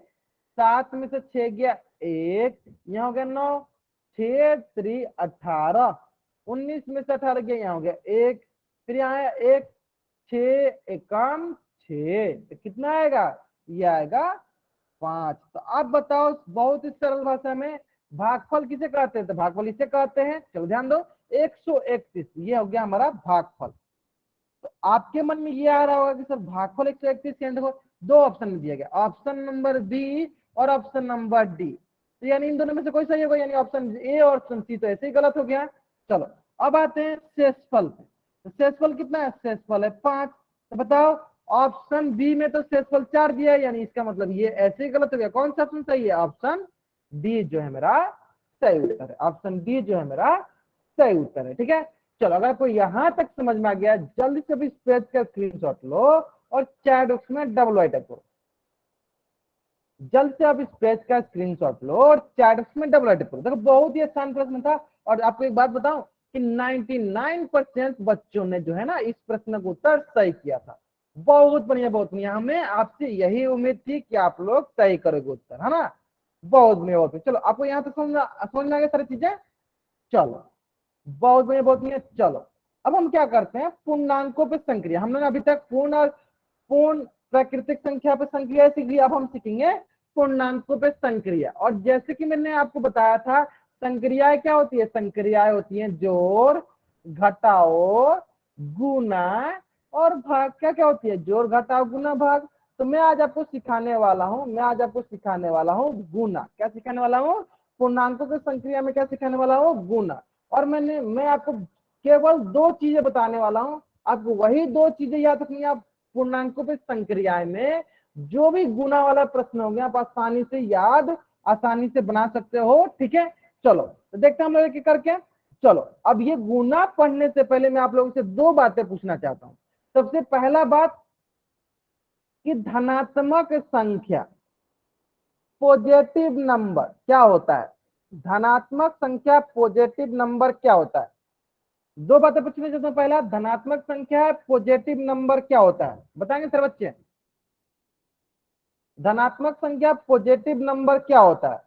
7 में से 6 गया 1, यहाँ हो गया 9, 6 3 18, 19 में से 18 गया, यहाँ हो गया 1, फिर यहाँ आया 1, 6 एकम 6, तो कितना आएगा, ये आएगा 5। तो आप बताओ बहुत ही सरल भाषा में भागफल किसे कहते हैं, तो भागफल इसे कहते हैं। चलो ध्यान दो 131, ये हो गया हमारा भागफल। तो आपके मन में ये आ रहा होगा कि सर भागफल 131 यानी देखो दो ऑप्शन में दिया गया, ऑप्शन नंबर बी और ऑप्शन नंबर डी, तो यानी इन दोनों में से कोई सही होगा, यानी ऑप्शन ए और ऑप्शन सी तो ऐसे ही गलत हो गया। चलो अब आते हैं शेषफल पे, तो शेषफल कितना है, शेषफल है 5। तो बताओ ऑप्शन बी में तो शेषफल 4 दिया है, यानी इसका मतलब ये ऐसे ही गलत हो गया। कौन सा ऑप्शन सही है, ऑप्शन डी जो है मेरा सही उत्तर है, ऑप्शन डी जो है मेरा सही उत्तर है, ठीक है। चलो अगर आपको यहां तक समझ में आ गया, जल्दी से भी इस पेज का स्क्रीनशॉट लो और चैट बॉक्स में डबल वाइट करो। जल्द से आप इस पेज का स्क्रीनशॉट लो और चैट बॉक्स में डबल वाइट करो। देखो बहुत ही आसान प्रश्न था, और आपको एक बात बताऊं कि 99% बच्चों ने जो है ना इस प्रश्न का उत्तर सही किया था। बहुत बढ़िया बहुत बढ़िया, हमें आपसे यही उम्मीद थी कि आप लोग सही करोगे उत्तर, है ना। बहुत बढ़िया बहुत बढ़िया। चलो आपको यहाँ तक समझ में आ गया सारी चीजें। चलो बहुत बढ़िया बहुत बढ़िया। चलो अब हम क्या करते हैं, पूर्णांकों पे संक्रिया। हम लोग अभी तक पूर्ण और पूर्ण प्राकृतिक संख्या पे संक्रिया सीख लिया, अब हम सीखेंगे पूर्णांकों पे संक्रिया। और जैसे कि मैंने आपको बताया था, संक्रियाएं क्या होती है, संक्रियाएं होती हैं जोड़ घटाओ गुना और भाग। क्या क्या होती है, जोड़ घटाओ गुना भाग। तो मैं आज आपको सिखाने वाला हूँ, मैं आज आपको सिखाने वाला हूँ गुना। क्या सिखाने वाला हूँ, पूर्णांकों के संक्रिया में क्या सिखाने वाला हूँ, गुना। और मैं आपको केवल दो चीजें बताने वाला हूँ, आपको वही दो चीजें याद रखनी है। आप पूर्णांकों पे संक्रियाएं में जो भी गुना वाला प्रश्न हो गया आप आसानी से याद, आसानी से बना सकते हो, ठीक है। चलो तो देखते हैं हम लोग एक करके। चलो अब ये गुना पढ़ने से पहले मैं आप लोगों से दो बातें पूछना चाहता हूँ। सबसे पहला बात कि धनात्मक संख्या पॉजिटिव नंबर क्या होता है, धनात्मक संख्या पॉजिटिव नंबर क्या होता है। दो बातें पूछने चाहता हूँ। पहला, धनात्मक संख्या पॉजिटिव नंबर क्या होता है, बताएंगे सर बच्चे। धनात्मक संख्या पॉजिटिव नंबर क्या होता है।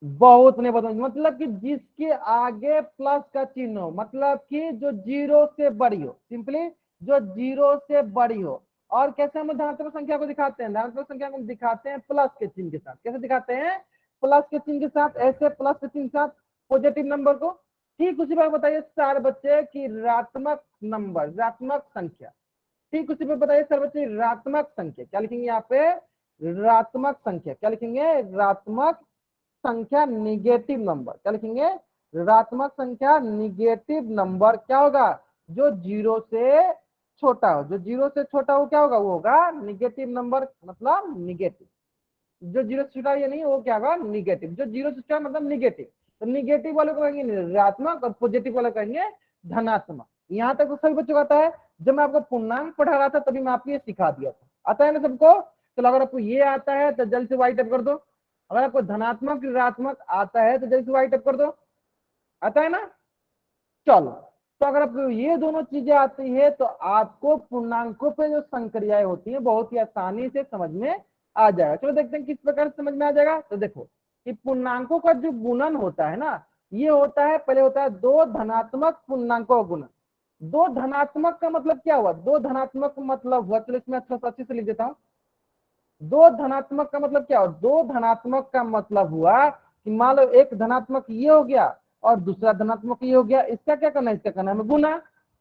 बहुत नहीं पता, मतलब कि जिसके आगे प्लस का चिन्ह हो, मतलब कि जो जीरो से बड़ी हो, सिंपली जो जीरो से बड़ी हो। और कैसे हम धनात्मक संख्या को दिखाते हैं, धनात्मक संख्या को दिखाते हैं प्लस के चिन्ह के साथ। कैसे दिखाते हैं, प्लस के चिन्ह के साथ, ऐसे प्लस के चिन्ह के साथ पॉजिटिव नंबर को। ठीक उसी पर बताइए सारे बच्चे की ऋणात्मक नंबर, ऋणात्मक संख्या। ठीक उसी पे बताइए सर बच्चे ऋणात्मक संख्या क्या लिखेंगे यहाँ पे, ऋणात्मक संख्या क्या लिखेंगे, ऋणात्मक संख्या निगेटिव नंबर। क्या लिखेंगे, ऋणात्मक संख्या निगेटिव नंबर क्या होगा, जो जीरो से छोटा हो। जो जीरो से छोटा हो क्या होगा, वो होगा निगेटिव नंबर, मतलब निगेटिव। जो जीरो से छोटा ये नहीं, वो क्या होगा, निगेटिव। जो जीरो से छोटा मतलब निगेटिव। तो निगेटिव वाले को कहेंगे ऋणात्मक और पॉजिटिव वाले कहेंगे धनात्मक। यहाँ तक तो सभी बच्चों को आता है। जब मैं आपको पूर्णांक पढ़ा रहा था तभी मैं आपको ये सिखा दिया था, आता है ना सबको। चलो अगर आपको ये आता है तो जल्द से वाइट अप कर दो। अगर आपको धनात्मक ऋणात्मक आता है तो जल्द से वाइट अप कर दो, आता है ना। चलो तो अगर आपको ये दोनों चीजें आती है तो आपको पूर्णांकों पे जो संक्रियाएं होती है बहुत ही आसानी से समझ में आ जाएगा। चलो देखते हैं किस प्रकार से समझ में आ जाएगा। तो देखो कि पूर्णांकों का जो गुणन होता है ना, ये होता है, पहले होता है दो धनात्मक पूर्णांकों का गुणन। दो धनात्मक का मतलब क्या हुआ, दो धनात्मक मतलब हुआ, चलो इसमें अच्छा अच्छे से लिख देता हूँ। दो धनात्मक का मतलब क्या हुआ, दो धनात्मक का मतलब हुआ कि मान लो एक धनात्मक ये हो गया और दूसरा धनात्मक ये हो गया, इसका क्या करना है, इसका करना है हमें गुना,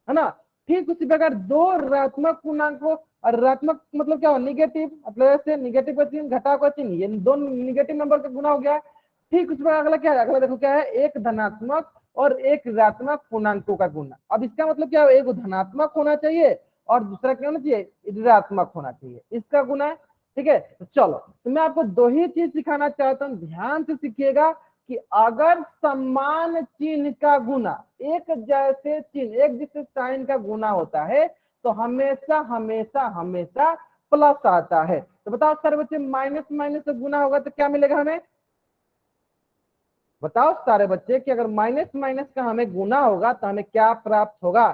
है ना। ठीक उसी प्रकार दो ऋणात्मक पूर्णांकों, और ऋणात्मक मतलब क्या हो, निगेटिव, मतलब ऐसे निगेटिव का चिन्ह घटाव का चिन्ह, ये दो निगेटिव नंबर का गुना हो गया। ठीक उसी प्रकार अगला क्या है, अगला देखो क्या है, एक धनात्मक और एक ऋणात्मक पूर्णांकों का गुना। अब इसका मतलब क्या है, एक धनात्मक होना चाहिए और दूसरा क्या होना चाहिए, ऋणात्मक होना चाहिए, इसका गुना है। ठीक है, तो चलो, तो मैं आपको दो ही चीज सिखाना चाहता हूँ, ध्यान से सीखिएगा कि अगर समान चिन्ह का गुना, एक जैसे चिन्ह, एक जैसे साइन का गुना होता है तो हमेशा हमेशा हमेशा प्लस आता है। तो बताओ सारे बच्चे, माइनस माइनस से गुना होगा तो क्या मिलेगा हमें, बताओ सारे बच्चे कि अगर माइनस माइनस का हमें गुना होगा तो हमें क्या प्राप्त होगा,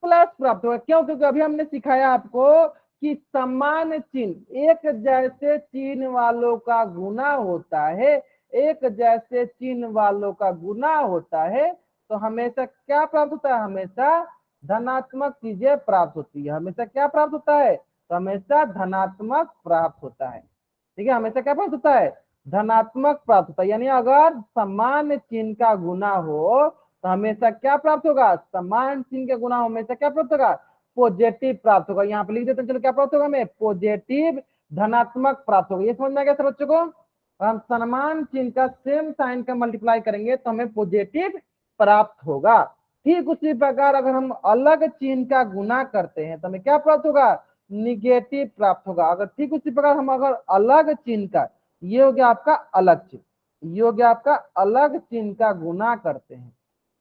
प्लस प्राप्त होगा। क्यों, क्योंकि अभी हमने सिखाया आपको कि समान चिन्ह, एक जैसे चिन्ह वालों का गुना होता है, एक जैसे चिन्ह वालों का गुना होता है तो हमेशा क्या प्राप्त होता है, हमेशा धनात्मक चीजें प्राप्त होती है। हमेशा क्या प्राप्त होता है, तो हमेशा धनात्मक प्राप्त होता है। ठीक है, हमेशा क्या प्राप्त होता है, धनात्मक प्राप्त होता है। यानी अगर समान चिन्ह का गुना हो तो हमेशा क्या प्राप्त होगा, समान चिन्ह का गुना हमेशा क्या प्राप्त होगा, पॉजिटिव प्राप्त होगा। यहाँ पे लिख देते हैं, चलो क्या प्राप्त होगा हमें, पॉजिटिव धनात्मक प्राप्त होगा। ये समझ में आ गया सब बच्चों को, हम समान चिन्ह का सेम साइन का मल्टीप्लाई करेंगे तो हमें पॉजिटिव प्राप्त होगा। ठीक उसी प्रकार अगर हम अलग चिन्ह का गुना करते हैं तो हमें क्या प्राप्त होगा, निगेटिव प्राप्त होगा। अगर ठीक उसी प्रकार हम अगर अलग चिन्ह का, ये हो गया आपका अलग चिन्ह, ये हो गया आपका अलग चिन्ह का गुना करते हैं,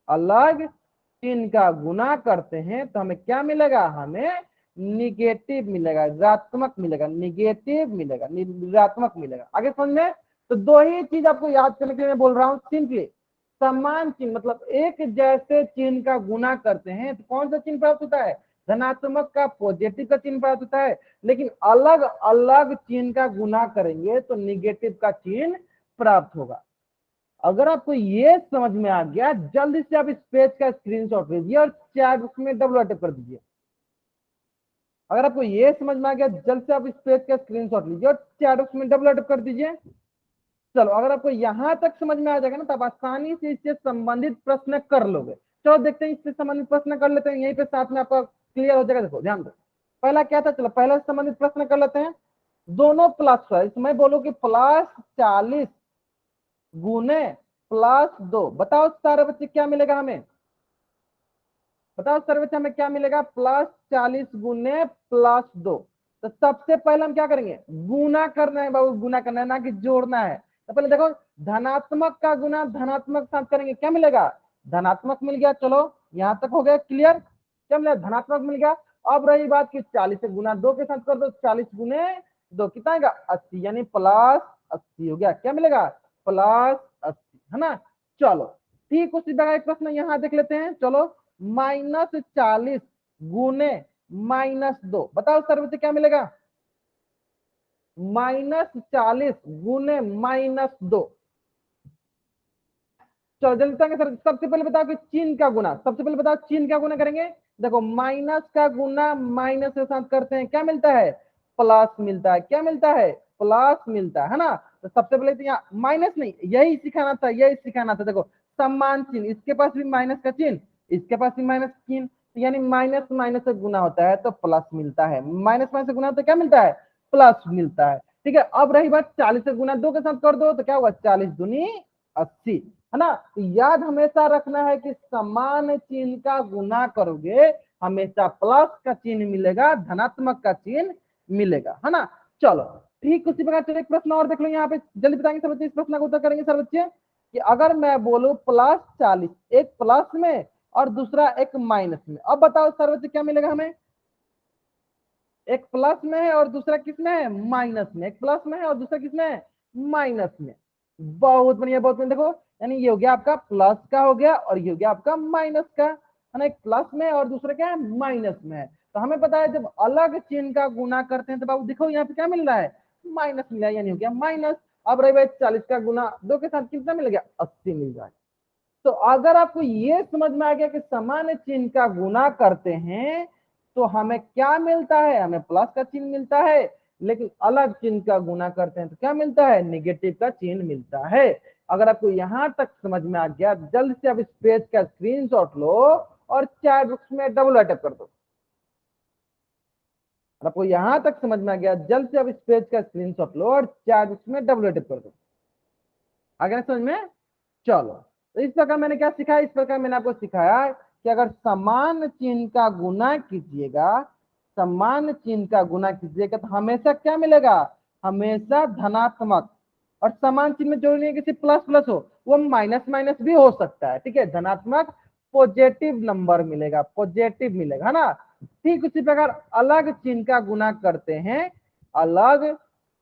अलग चिन्ह का गुना करते हैं तो हमें क्या मिलेगा, हमें निगेटिव मिलेगा, ऋणात्मक मिलेगा, निगेटिव मिलेगा, ऋणात्मक मिलेगा। आगे समझ में, तो दो ही चीज आपको याद करने के लिए मैं बोल रहा हूँ, सिंपली समान चिन्ह मतलब एक जैसे चिन्ह का गुना करते हैं तो कौन सा चिन्ह प्राप्त होता है, धनात्मक का, पॉजिटिव का चिन्ह प्राप्त होता है। लेकिन अलग अलग चिन्ह का गुना करेंगे तो निगेटिव का चिन्ह प्राप्त होगा। अगर आपको ये समझ में आ गया, जल्दी से आप इस पेज का स्क्रीनशॉट लीजिए और चैट बॉक्स में डबल अटैक कर दीजिए। अगर आपको ये समझ में आ गया, जल्द से आप इस पेज का स्क्रीनशॉट लीजिए और चैट बॉक्स में डबल अटैक कर दीजिए। चलो, अगर आपको यहां तक समझ में आ जाएगा ना, तो आप आसानी से इससे संबंधित प्रश्न कर लोगे। चलो देखते हैं, इससे संबंधित प्रश्न कर लेते हैं, यहीं पे साथ में आपका क्लियर हो जाएगा। देखो ध्यान दो, पहला क्या था, चलो पहला संबंधित प्रश्न कर लेते हैं। दोनों प्लस है, इसमें बोलो कि +40 गुने +2, बताओ सारे बच्चे क्या मिलेगा हमें, बताओ सारे बच्चे हमें क्या मिलेगा, +40 गुने +2। तो सबसे पहले हम क्या करेंगे, गुना करना है बाबू, गुना करना है ना कि जोड़ना है। तो पहले देखो, धनात्मक का गुना धनात्मक साथ करेंगे, क्या मिलेगा, धनात्मक मिल गया। चलो यहां तक हो गया क्लियर, क्या मिला, धनात्मक मिल गया। अब रही बात कि 40 से गुना 2 के साथ कर दो, 40 गुने 2 कितना आएगा, 80, यानी +80 हो गया। क्या मिलेगा, +80, है ना। चलो ठीक उसी तरह एक प्रश्न यहाँ देख लेते हैं। चलो, -40 गुने -2, बताओ सर बच्चे क्या मिलेगा, -40 गुने -2। चलो जल्दी बताएंगे सर, सबसे पहले बताओ कि चिन्ह का गुना, सबसे पहले बताओ चिन्ह का गुना करेंगे। देखो, माइनस का गुना माइनस के साथ करते हैं, क्या मिलता है, प्लस मिलता है। क्या मिलता है, प्लस मिलता है ना। तो सबसे पहले तो यहाँ माइनस नहीं, यही सिखाना था, यही सिखाना था। देखो, समान चिन्ह, इसके पास भी माइनस का चिन्ह, इसके पास भी माइनस चिन्ह, यानी माइनस माइनस से गुना होता है तो प्लस मिलता है, माइनस माइनस से गुना होता है क्या मिलता है, प्लस मिलता है। ठीक है, अब रही बात 40 से गुना 2 के साथ कर दो तो क्या होगा, 40 दूनी 80, है ना। तो याद हमेशा रखना है कि समान चिन्ह का गुना करोगे हमेशा प्लस का चिन्ह मिलेगा, धनात्मक का चिन्ह मिलेगा, है ना। चलो ठीक उसी प्रकार चलो एक प्रश्न और देख लो, यहाँ पे जल्दी बताएंगे सर बच्चे, इस प्रश्न का उत्तर करेंगे सर बच्चे कि अगर मैं बोलूं +40, एक प्लस में और दूसरा एक माइनस में, अब बताओ सर बच्चे क्या मिलेगा हमें, एक प्लस में है और दूसरा किसमें है, माइनस में, एक प्लस में है और दूसरा किसमें है, माइनस में। बहुत बढ़िया, बहुत बढ़िया। देखो, यानी ये हो गया आपका प्लस का हो गया और ये हो गया आपका माइनस का, है ना। एक प्लस में और दूसरा क्या है, माइनस में है। तो हमें पता है जब अलग चिन्ह का गुना करते हैं तो बाबू देखो यहाँ पे क्या मिल रहा है, माइनस मिला, यानी हो गया माइनस। अब रही भाई 40 का गुना 2 के साथ कितना मिल गया, 80 मिल जाए। तो अगर आपको ये समझ में आ गया कि समान चिन्ह का गुना करते हैं तो हमें क्या मिलता है, हमें प्लस का चिन्ह मिलता है, लेकिन अलग चिन्ह का गुना करते हैं तो क्या मिलता है, निगेटिव का चिन्ह मिलता है। अगर आपको यहां तक समझ में आ गया, जल्द से आप इस पेज का स्क्रीनशॉट लो और चैट बॉक्स में डबल टाइप कर दो। आपको यहां तक समझ में आ गया, जल्द से अब इस पेज का स्क्रीनशॉट लो और चैट बॉक्स में डबल टाइप कर दो। आ गया समझ में? चलो, तो इस प्रकार मैंने क्या सिखाया, इस प्रकार मैंने आपको सिखाया कि अगर समान चिन्ह का गुना कीजिएगा, समान चिन्ह का गुना कीजिएगा तो हमेशा क्या मिलेगा, हमेशा धनात्मक। और समान चिन्ह में जरूरी नहीं है कि सिर्फ प्लस प्लस हो, वो माइनस माइनस भी हो सकता है, ठीक है। धनात्मक पॉजिटिव नंबर मिलेगा, पॉजिटिव मिलेगा, है ना। ठीक उसी प्रकार अलग चिन्ह का गुना करते हैं, अलग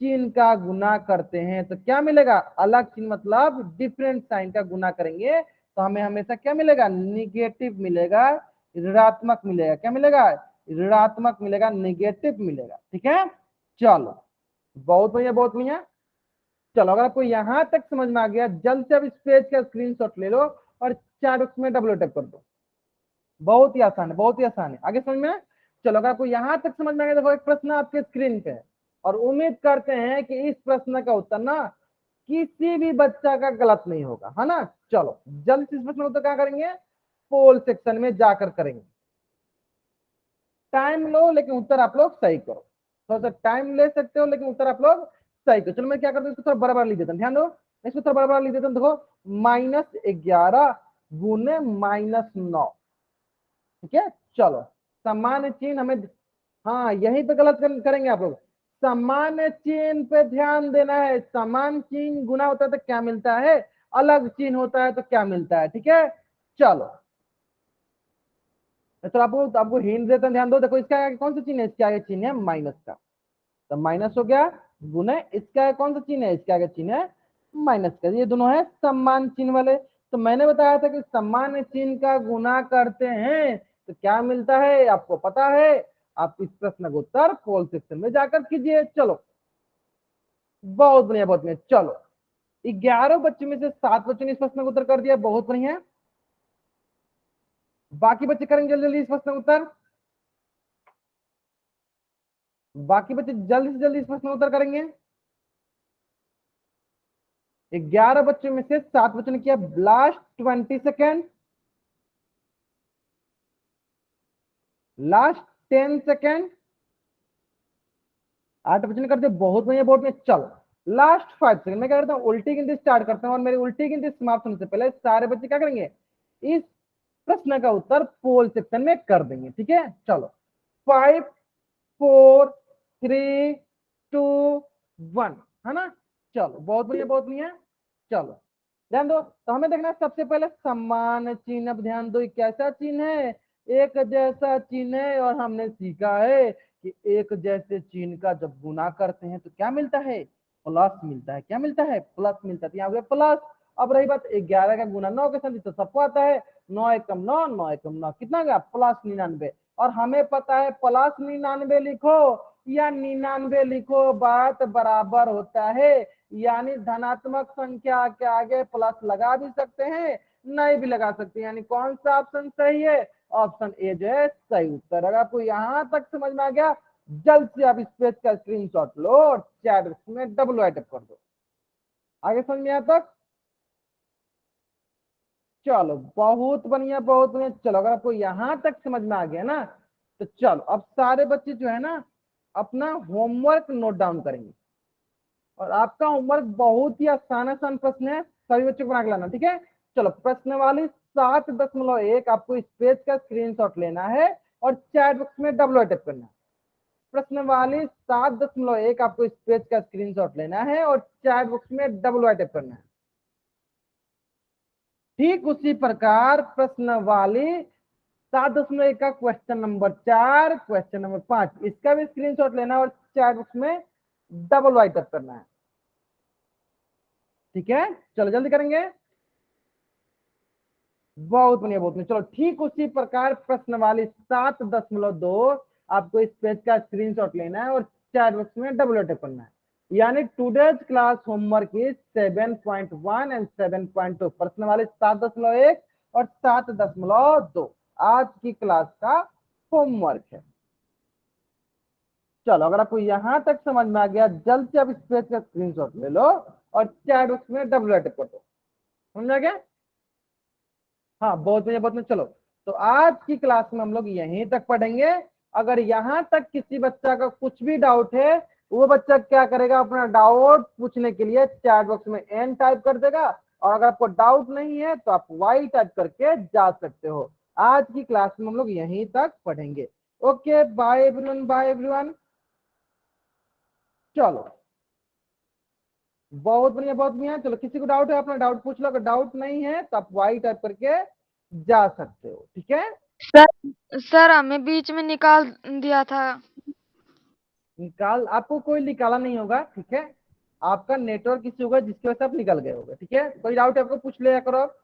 चिन्ह का गुना करते हैं तो क्या मिलेगा, अलग चिन्ह मतलब डिफरेंट साइन का गुना करेंगे तो हमें हमेशा क्या मिलेगा, निगेटिव मिलेगा, ऋणात्मक मिलेगा। क्या मिलेगा, ऋणात्मक मिलेगा, निगेटिव मिलेगा, ठीक है। चलो, बहुत बढ़िया, बहुत बढ़िया। चलो, अगर आपको यहां तक समझ में आ गया, जल्द से अब इस पेज का स्क्रीनशॉट ले लो और चार बॉक्स में डबल टैप कर दो। बहुत ही आसान है, बहुत ही आसान है। आगे समझ में आया? चलो, अगर आपको यहां तक समझ में आ गया, देखो एक प्रश्न आपके स्क्रीन पे है और उम्मीद करते हैं कि इस प्रश्न का उत्तर ना किसी भी बच्चा का गलत नहीं होगा, है ना। चलो, जल्द से इस प्रश्न का उत्तर क्या करेंगे, पोल सेक्शन में जाकर करेंगे। टाइम लो लेकिन उत्तर आप लोग सही करो, थोड़ा सा टाइम ले सकते हो लेकिन उत्तर आप लोग सही करो। चलो, मैं क्या करता हूँ, इसको थोड़ा बराबर लिख देता हूँ, ध्यान दो, इसको थोड़ा बराबर लिख देता हूँ। देखो, -11 गुने -9, ठीक है। चलो, समान चिन्ह हमें, हाँ यहीं पे गलत करेंगे आप लोग। समान चिन्ह पे ध्यान देना है, समान चिन्ह गुना होता है तो क्या मिलता है, अलग चिन्ह होता है तो क्या मिलता है, ठीक है। चलो, तो आपको हिंट देते हैं, ध्यान दो। देखो, इसका आगे कौन सा चिन्ह है, इसके आगे चिन्ह है माइनस का, तो माइनस हो गया, गुना इसका आगे कौन सा चिन्ह है, इसके आगे चिन्ह है माइनस का। ये दोनों है समान चिन्ह वाले। तो मैंने बताया था कि समान चिन्ह का गुना करते हैं तो क्या मिलता है, आपको पता है। आप इस प्रश्न का उत्तर पोल सेक्शन में जाकर कीजिए। चलो, बहुत बढ़िया, बहुत बढ़िया। चलो, 11 बच्चों में से 7 बच्चों ने इस प्रश्न का उत्तर कर दिया, बहुत बढ़िया। बाकी बच्चे करेंगे जल्दी जल्दी इस प्रश्न का उत्तर, बाकी बच्चे जल्दी से जल्दी इस प्रश्न का उत्तर करेंगे। 11 बच्चों में से 7 बच्चों ने किया, लास्ट 20 सेकेंड, लास्ट 10 सेकेंड। 8 बच्चों ने कर दिया, बहुत बढ़िया, बहुत बढ़िया। चलो, लास्ट 5 सेकेंड मैं क्या करता हूँ, उल्टी गिनती स्टार्ट करता हूँ और मेरी उल्टी गिनती समाप्त होने से पहले सारे बच्चे क्या करेंगे, इस प्रश्न का उत्तर पोल सेक्शन में कर देंगे, ठीक है। चलो, 5 4 3 2 1, है ना। चलो, बहुत बढ़िया, बहुत बढ़िया। चलो, ध्यान दो, तो हमें देखना है सबसे पहले समान चिन्ह। अब ध्यान दो, ये कैसा चिन्ह है, एक जैसा चिन्ह है। और हमने सीखा है कि एक जैसे चिन्ह का जब गुना करते हैं तो क्या मिलता है, प्लस मिलता है। क्या मिलता है, प्लस मिलता है। तो यहाँ पे प्लस। अब रही बात 11 का गुना 9 के साथ, तो सबको आता है, 9 एकम 9, 9 एकम 9, कितना गया, +99। और हमें पता है +99 लिखो या 99 लिखो, बात बराबर होता है। यानी धनात्मक संख्या के आगे प्लस लगा भी सकते हैं, नहीं भी लगा सकते हैं। यानी कौन सा ऑप्शन सही है, ऑप्शन ए जो है सही उत्तर। अगर आपको यहां तक समझ में आ गया, जल्द से आप इस पेज का स्क्रीनशॉट लो और चैट में डबल टाइप कर दो। आगे समझ में आता तक? चलो, बहुत बढ़िया, बहुत बढ़िया। चलो, अगर आपको यहां तक समझ में आ गया ना, तो चलो अब सारे बच्चे जो है ना अपना होमवर्क नोट डाउन करेंगे। और आपका होमवर्क बहुत ही आसान आसान प्रश्न है, सभी बच्चों को बना के लाना, ठीक है। चलो, प्रश्न वाली 7.1 आपको इस पेज का स्क्रीनशॉट लेना है और चैट बॉक्स में डबल टाइप करना है। प्रश्न वाली 7.1 आपको इस पेज का स्क्रीनशॉट लेना है और चैट बॉक्स में डबल टाइप करना है। ठीक उसी प्रकार प्रश्न वाली 7.1 का क्वेश्चन नंबर 4, क्वेश्चन नंबर 5, इसका भी स्क्रीनशॉट लेना है और चैट बॉक्स में डबल टाइप करना है, ठीक है। चलो, जल्दी करेंगे, बहुत बढ़िया, बहुत बढ़िया। चलो, ठीक उसी प्रकार प्रश्न वाली 7.2 आपको इस पेज का स्क्रीनशॉट लेना है और चैट बॉक्स में डबल टाइप करना है। यानी today's class homework is 7.1 and 7.2, प्रश्न वाले 7.1 और 7.2 आज की क्लास का होमवर्क है। चलो, अगर आपको यहां तक समझ में आ गया, जल्द से आप इस पेज का स्क्रीनशॉट ले लो और चैट बॉक्स में डबल टाइप कर दो। समझ आ गया? हाँ, बहुत बढ़िया, बहुत बढ़िया। चलो, तो आज की क्लास में हम लोग यहीं तक पढ़ेंगे। अगर यहाँ तक किसी बच्चा का कुछ भी डाउट है, वो बच्चा क्या करेगा, अपना डाउट पूछने के लिए चैट बॉक्स में एन टाइप कर देगा, और अगर आपको डाउट नहीं है तो आप वाई टाइप करके जा सकते हो। आज की क्लास में हम लोग यहीं तक पढ़ेंगे। Okay, bye everyone, bye everyone. चलो, बहुत बढ़िया, बहुत बढ़िया। चलो, किसी को डाउट है अपना डाउट पूछ लो, अगर डाउट नहीं है तो आप वाई टाइप करके जा सकते हो। ठीक है, सर हमें बीच में निकाल दिया था। निकाल, आपको कोई निकाला नहीं होगा। ठीक है, आपका नेटवर्क इश्यू होगा जिसकी वजह से आप निकल गए होगे। ठीक है, कोई डाउट है आपको पूछ लिया करो आप।